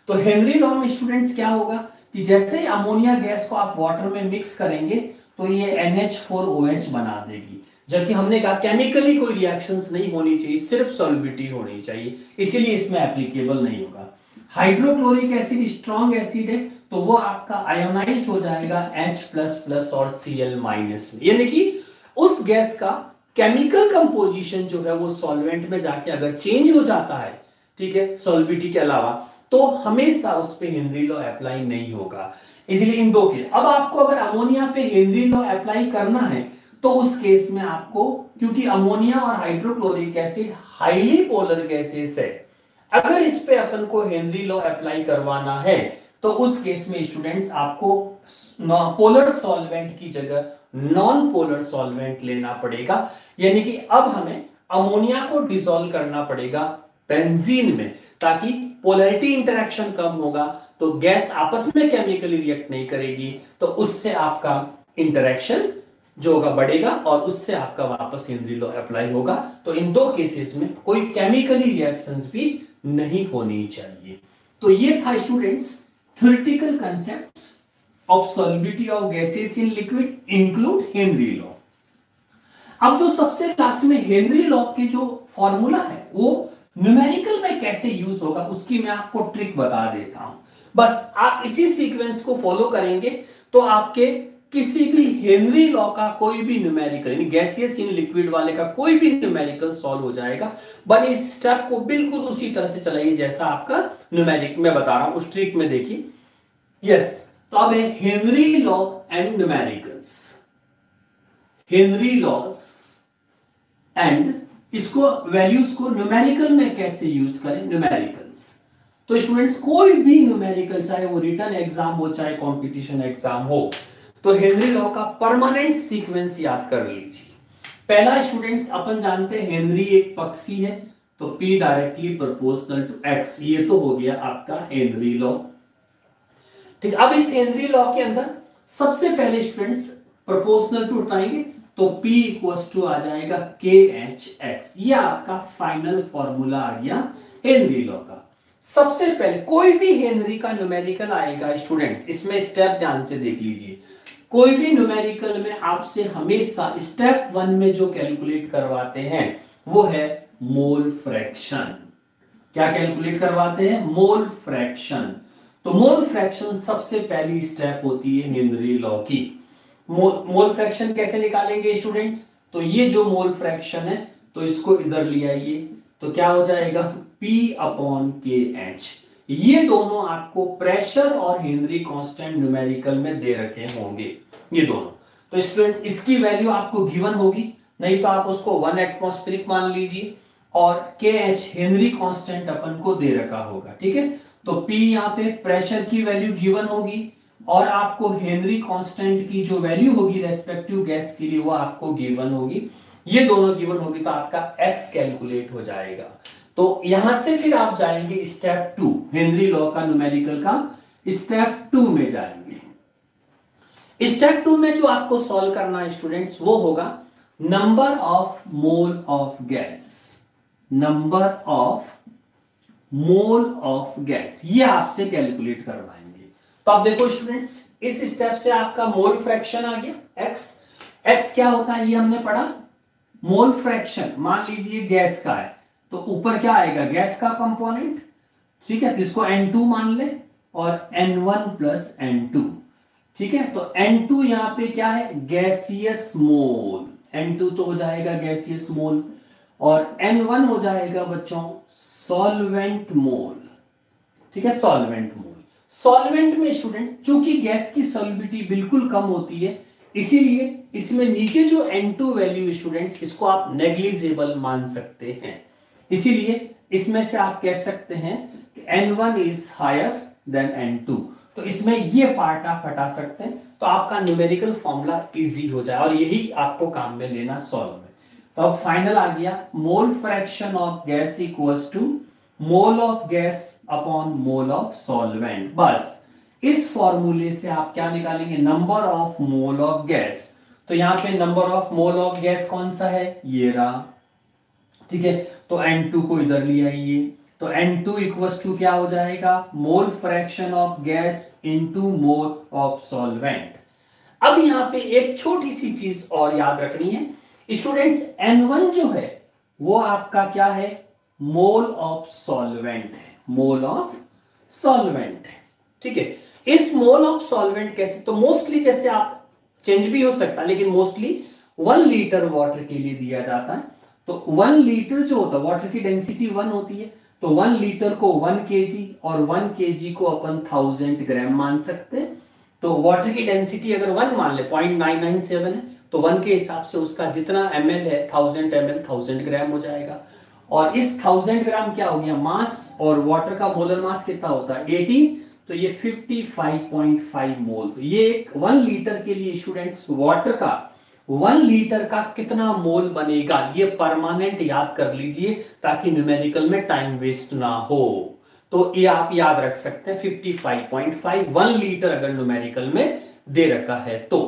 S2: तो हेनरी लॉ में स्टूडेंट्स क्या होगा कि जैसे अमोनिया गैस को आप वाटर में मिक्स करेंगे तो ये NH4OH बना देगी, जबकि हमने कहा केमिकली कोई रिएक्शंस नहीं होनी चाहिए, सिर्फ सॉल्युबिलिटी होनी चाहिए, इसीलिए इसमें एप्लीकेबल नहीं होगा। हाइड्रोक्लोरिक एसिड स्ट्रॉन्ग एसिड है तो वो आपका आयोनाइज हो जाएगा H++ और Cl- में, यानी कि उस गैस का केमिकल कंपोजिशन जो है वो सॉल्वेंट में जाके अगर चेंज हो जाता है, ठीक है, सॉल्युबिलिटी के अलावा, तो हमेशा उस पे हेनरी लॉ अप्लाई नहीं होगा। इसलिए इन दो के, अब आपको अगर अमोनिया पे हेनरी लॉ अप्लाई करना है तो उस केस में आपको, क्योंकि अमोनिया और hydrochloric acid highly polar gases है, अगर इस पे अपन को हेनरी लॉ अप्लाई करवाना है तो उस केस में स्टूडेंट्स आपको पोलर सॉल्वेंट की जगह नॉन पोलर सॉल्वेंट लेना पड़ेगा, यानी कि अब हमें अमोनिया को डिसॉल्व करना पड़ेगा बेंजीन में, ताकि पोलैरिटी इंटरेक्शन कम होगा तो गैस आपस में केमिकली रिएक्ट नहीं करेगी, तो उससे आपका इंटरेक्शन जो होगा बढ़ेगा और उससे आपका वापस हेनरी लॉ अप्लाई होगा। तो इन दो केसेस में कोई केमिकली रिएक्शंस भी नहीं होनी चाहिए। तो ये था students theoretical concepts of solubility of gases in liquid include Henry law. अब जो सबसे लास्ट में हेनरी लॉ के जो फॉर्मूला है वो न्यूमेरिकल में कैसे यूज होगा उसकी मैं आपको ट्रिक बता देता हूं। बस आप इसी सीक्वेंस को फॉलो करेंगे तो आपके किसी भी हेनरी लॉ का कोई भी न्यूमेरिकल, यानी गैसियस इन लिक्विड वाले का कोई भी न्यूमेरिकल सॉल्व हो जाएगा। बट इस स्टेप को बिल्कुल उसी तरह से चलाइए जैसा आपका न्यूमेरिक में बता रहा हूं, उस ट्रिक में देखिए। यस, तो अब है Henry law and numericals, Henry loss and इसको वैल्यूज को न्यूमेरिकल में कैसे यूज करें, न्यूमेरिकल्स। तो स्टूडेंट्स कोई भी न्यूमेरिकल, चाहे वो रिटन एग्जाम हो चाहे कंपटीशन एग्जाम हो, तो हेनरी लॉ का परमानेंट सीक्वेंस याद कर लीजिए। पहला स्टूडेंट्स अपन जानते हैं हेनरी एक पक्षी है तो P directly proportional to X, ये तो हो गया आपका हेनरी लॉ। ठीक, अब इस हेनरी लॉ के अंदर सबसे पहले स्टूडेंट्स प्रोपोर्शनल टू उठाएंगे तो P इक्वल्स टू आ जाएगा KHX, ये आपका फाइनल फॉर्मूला आ गया हेनरी लॉ का। सबसे पहले कोई भी हेनरी का न्यूमेरिकल आएगा स्टूडेंट्स, इसमें स्टेप ध्यान से देख लीजिए। कोई भी न्यूमेरिकल में आपसे हमेशा स्टेप 1 में जो कैलकुलेट करवाते हैं वो है मोल फ्रैक्शन। क्या कैलकुलेट करवाते हैं? Mole fraction. तो मोल फ्रैक्शन सबसे पहली स्टेप होती है हेनरी लॉ की। मोल फ्रैक्शन कैसे निकालेंगे स्टूडेंट्स? तो ये जो मोल फ्रैक्शन है तो इसको इधर ले आइए तो क्या हो जाएगा P/KH। ये दोनों आपको प्रेशर और हेनरी कांस्टेंट न्यूमेरिकल में दे रखे होंगे, ये दोनों। तो स्टूडेंट इसकी वैल्यू आपको गिवन होगी, नहीं तो आप उसको 1 एटमॉस्फेरिक मान लीजिए और KH हेनरी कांस्टेंट अपन को दे रखा होगा, ठीक है। तो P यहाँ पे प्रेशर की वैल्यू गिवन होगी और आपको हेनरी कांस्टेंट की जो वैल्यू होगी रेस्पेक्टिव गैस के लिए वो आपको गिवन होगी, ये दोनों गिवन होगी तो आपका X कैलकुलेट हो जाएगा। तो यहां से फिर आप जाएंगे स्टेप 2, हेनरी लॉ का न्यूमेरिकल का स्टेप 2 में जाएंगे। स्टेप 2 में जो आपको सॉल्व करना है स्टूडेंट्स वो होगा number of mole of gas, number of mole of gas, ये आपसे कैलकुलेट करवाएंगे। तो आप देखो स्टूडेंट्स इस स्टेप से आपका मोल फ्रैक्शन आ गया X। X क्या होता है ये हमने पढ़ा, मोल फ्रैक्शन मान लीजिए गैस का है तो ऊपर क्या आएगा गैस का कंपोनेंट, ठीक है, जिसको N2 मान ले और N1 प्लस N2, ठीक है। तो N2 यहां पे क्या है गैसियस मोल, N2 तो हो जाएगा गैसियस मोल और N1 हो जाएगा बच्चों सॉल्वेंट मोल, ठीक है, सॉल्वेंट मोल। सॉल्वेंट में स्टूडेंट चूंकि गैस की सॉल्युबिलिटी बिल्कुल कम होती है इसीलिए इसमें नीचे जो N2 वैल्यू स्टूडेंट्स इसको आप नेग्लिजिबल मान सकते हैं, इसीलिए इसमें से आप कह सकते हैं कि N1 is higher than N2। तो इसमें ये पार्ट आप हटा सकते हैं तो आपका न्यूमेरिकल फॉर्मूला इजी हो जाए और यही आपको काम में लेना सॉल्व में। तो अब फाइनल आ गया, mole fraction of gas equals to mole of gas upon mole of solvent. बस इस फॉर्मूले से आप क्या निकालेंगे, number of mole of gas. तो यहां पे number of mole of gas कौन सा है, ये रहा, ठीक है। तो N2 को इधर ले आइए, तो N2 इक्वल्स टू क्या हो जाएगा, मोल fraction of gas into mole of solvent. अब यहां पे एक छोटी सी चीज और याद रखनी है स्टूडेंट्स, N1 जो है वो आपका क्या है, मोल ऑफ सॉल्वेंट है, मोल ऑफ सॉल्वेंट है, ठीक है। इस मोल ऑफ सॉल्वेंट कैसे, तो मोस्टली जैसे आप चेंज भी हो सकता है, लेकिन मोस्टली 1 लीटर वाटर के लिए दिया जाता है। तो 1 लीटर जो होता है, वाटर की डेंसिटी 1 होती है, तो 1 लीटर को 1 kg और 1 kg को अपन 1000 ग्राम मान सकते हैं। तो वाटर की डेंसिटी अगर 1 मान ले, 0.997 है, तो 1 के हिसाब से उसका जितना ml है 1000 ml 1000 ग्राम हो जाएगा। और इस 1000 ग्राम क्या हो गया, मास, और वाटर का मोलर मास कितना होता है 18, तो ये 55.5 मोल। तो ये 1 लीटर के लिए स्टूडेंट्स वाटर का 1 लीटर का कितना मोल बनेगा, ये परमानेंट याद कर लीजिए ताकि न्यूमेरिकल में टाइम वेस्ट ना हो। तो ये आप याद रख सकते हैं 55.5 1 लीटर अगर न्यूमेरिकल में दे रखा है तो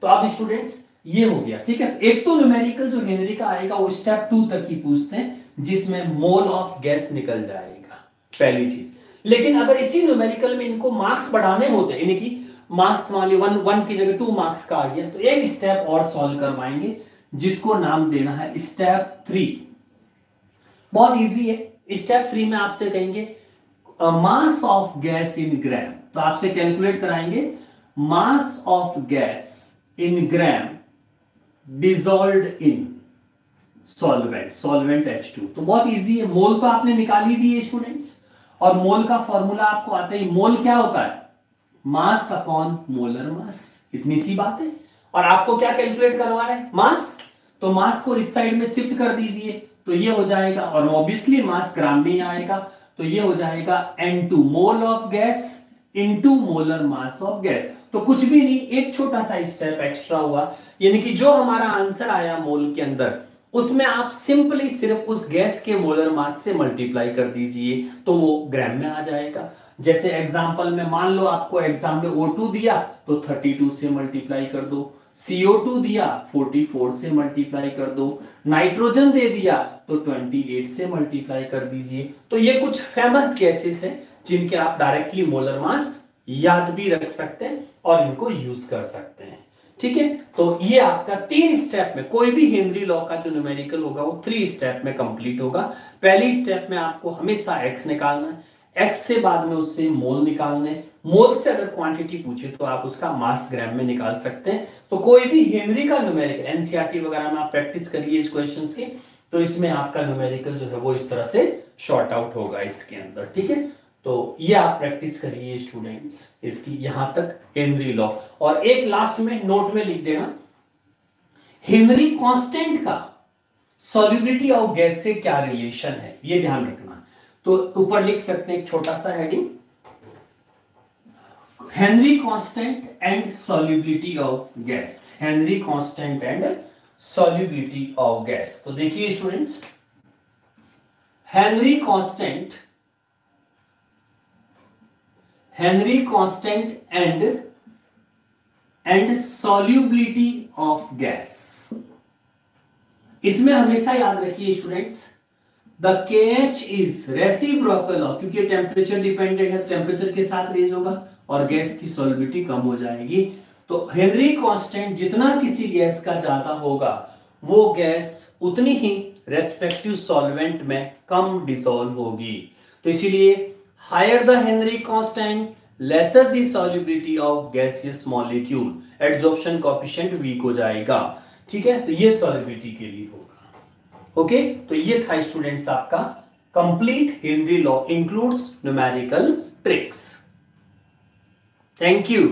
S2: अब स्टूडेंट्स ये हो गया, ठीक है। एक तो न्यूमेरिकल जो हेनरी का आएगा वो स्टेप 2 तक की पूछते हैं, जिसमें मोल ऑफ गैस निकल जाएगा, पहली चीज। लेकिन अगर इसी न्यूमेरिकल में इनको मार्क्स बढ़ाने होते हैं, यानी कि मार्क्स वाले 1 की जगह 2 मार्क्स का आ गया, तो एक स्टेप और सॉल्व करवाएंगे जिसको नाम देना है स्टेप 3। बहुत इजी है। स्टेप 3 में आपसे कहेंगे मास ऑफ गैस इन ग्राम, तो आपसे कैलकुलेट कराएंगे mass of gas in gram dissolved in solvent H2। तो बहुत इजी है, मोल तो आपने निकाल ही दिए स्टूडेंट्स, और मोल का फॉर्मूला आपको आता है, मोल क्या होता है, मास अपॉन मोलर मास, इतनी सी बात है। और आपको क्या कैलकुलेट करवाना है, मास, तो मास को इस साइड में शिफ्ट कर दीजिए, तो ये हो जाएगा, और ऑब्वियसली मास ग्राम में ही आएगा, तो ये हो जाएगा N2 mole of gas into molar mass of gas. तो कुछ भी नहीं, एक छोटा सा स्टेप एक्स्ट्रा हुआ, यानी कि जो हमारा आंसर आया मोल के अंदर, उसमें आप सिंपली सिर्फ उस गैस के मोलर मास से मल्टीप्लाई कर दीजिए, तो वो ग्राम में आ जाएगा। जैसे एग्जांपल में मान लो आपको एग्जाम में O2 दिया, तो 32 से मल्टीप्लाई कर दो, CO2 दिया 44 से मल्टीप्लाई कर दो, नाइट्रोजन दे दिया तो 28 से मल्टीप्लाई कर दीजिए। तो ये कुछ फेमस गैसेस हैं जिनके आप डायरेक्टली मोलर मास याद भी रख सकते हैं और इनको यूज कर सकते हैं, ठीक है। तो ये आपका 3 स्टेप में, कोई भी हेनरी लॉ का जो न्यूमेरिकल होगा वो 3 स्टेप में कंप्लीट होगा। पहली स्टेप में आपको हमेशा x निकालना है, x से बाद में उससे मोल निकालने, मोल से अगर क्वांटिटी पूछे तो आप उसका मास ग्राम में निकाल सकते हैं। तो कोई भी हेनरी का न्यूमेरिकल एनसीईआरटी वगैरह में आप प्रैक्टिस करिए इस क्वेश्चंस की, तो इसमें आपका न्यूमेरिकल जो है वो इस तरह से शॉर्ट आउट होगा इसके अंदर, ठीक है। तो ये आप प्रैक्टिस करिए स्टूडेंट्स इसकी, यहां तक हेनरी लॉ। और एक लास्ट में नोट में लिख देना, हेनरी कांस्टेंट का सॉल्युबिलिटी ऑफ गैस से क्या रिलेशन है, ये ध्यान रखना। तो ऊपर लिख सकते हैं एक छोटा सा heading, Henry constant and solubility of gas, Henry constant and solubility of gas. तो देखिए students, Henry constant and solubility of gas, इसमें हमेशा याद रखिए students, the KH is reciprocal of, क्योंकि टेम्परेचर डिपेंडेंट है, टेम्परेचर के साथ रेज होगा और गैस की सॉल्युबिलिटी कम हो जाएगी। तो हेनरी कांस्टेंट जितना किसी गैस का ज्यादा होगा, वो गैस उतनी ही रेस्पेक्टिव सॉल्वेंट में कम डिसॉल्व होगी। तो इसीलिए higher the Henry constant lesser the solubility of gaseous molecule, adsorption coefficient weak हो जाएगा, ठीक है। तो ये सॉल्युबिलिटी के लिए होगा, ओके। तो ये था स्टूडेंट्स आपका complete Henry law includes numerical tricks. Thank you.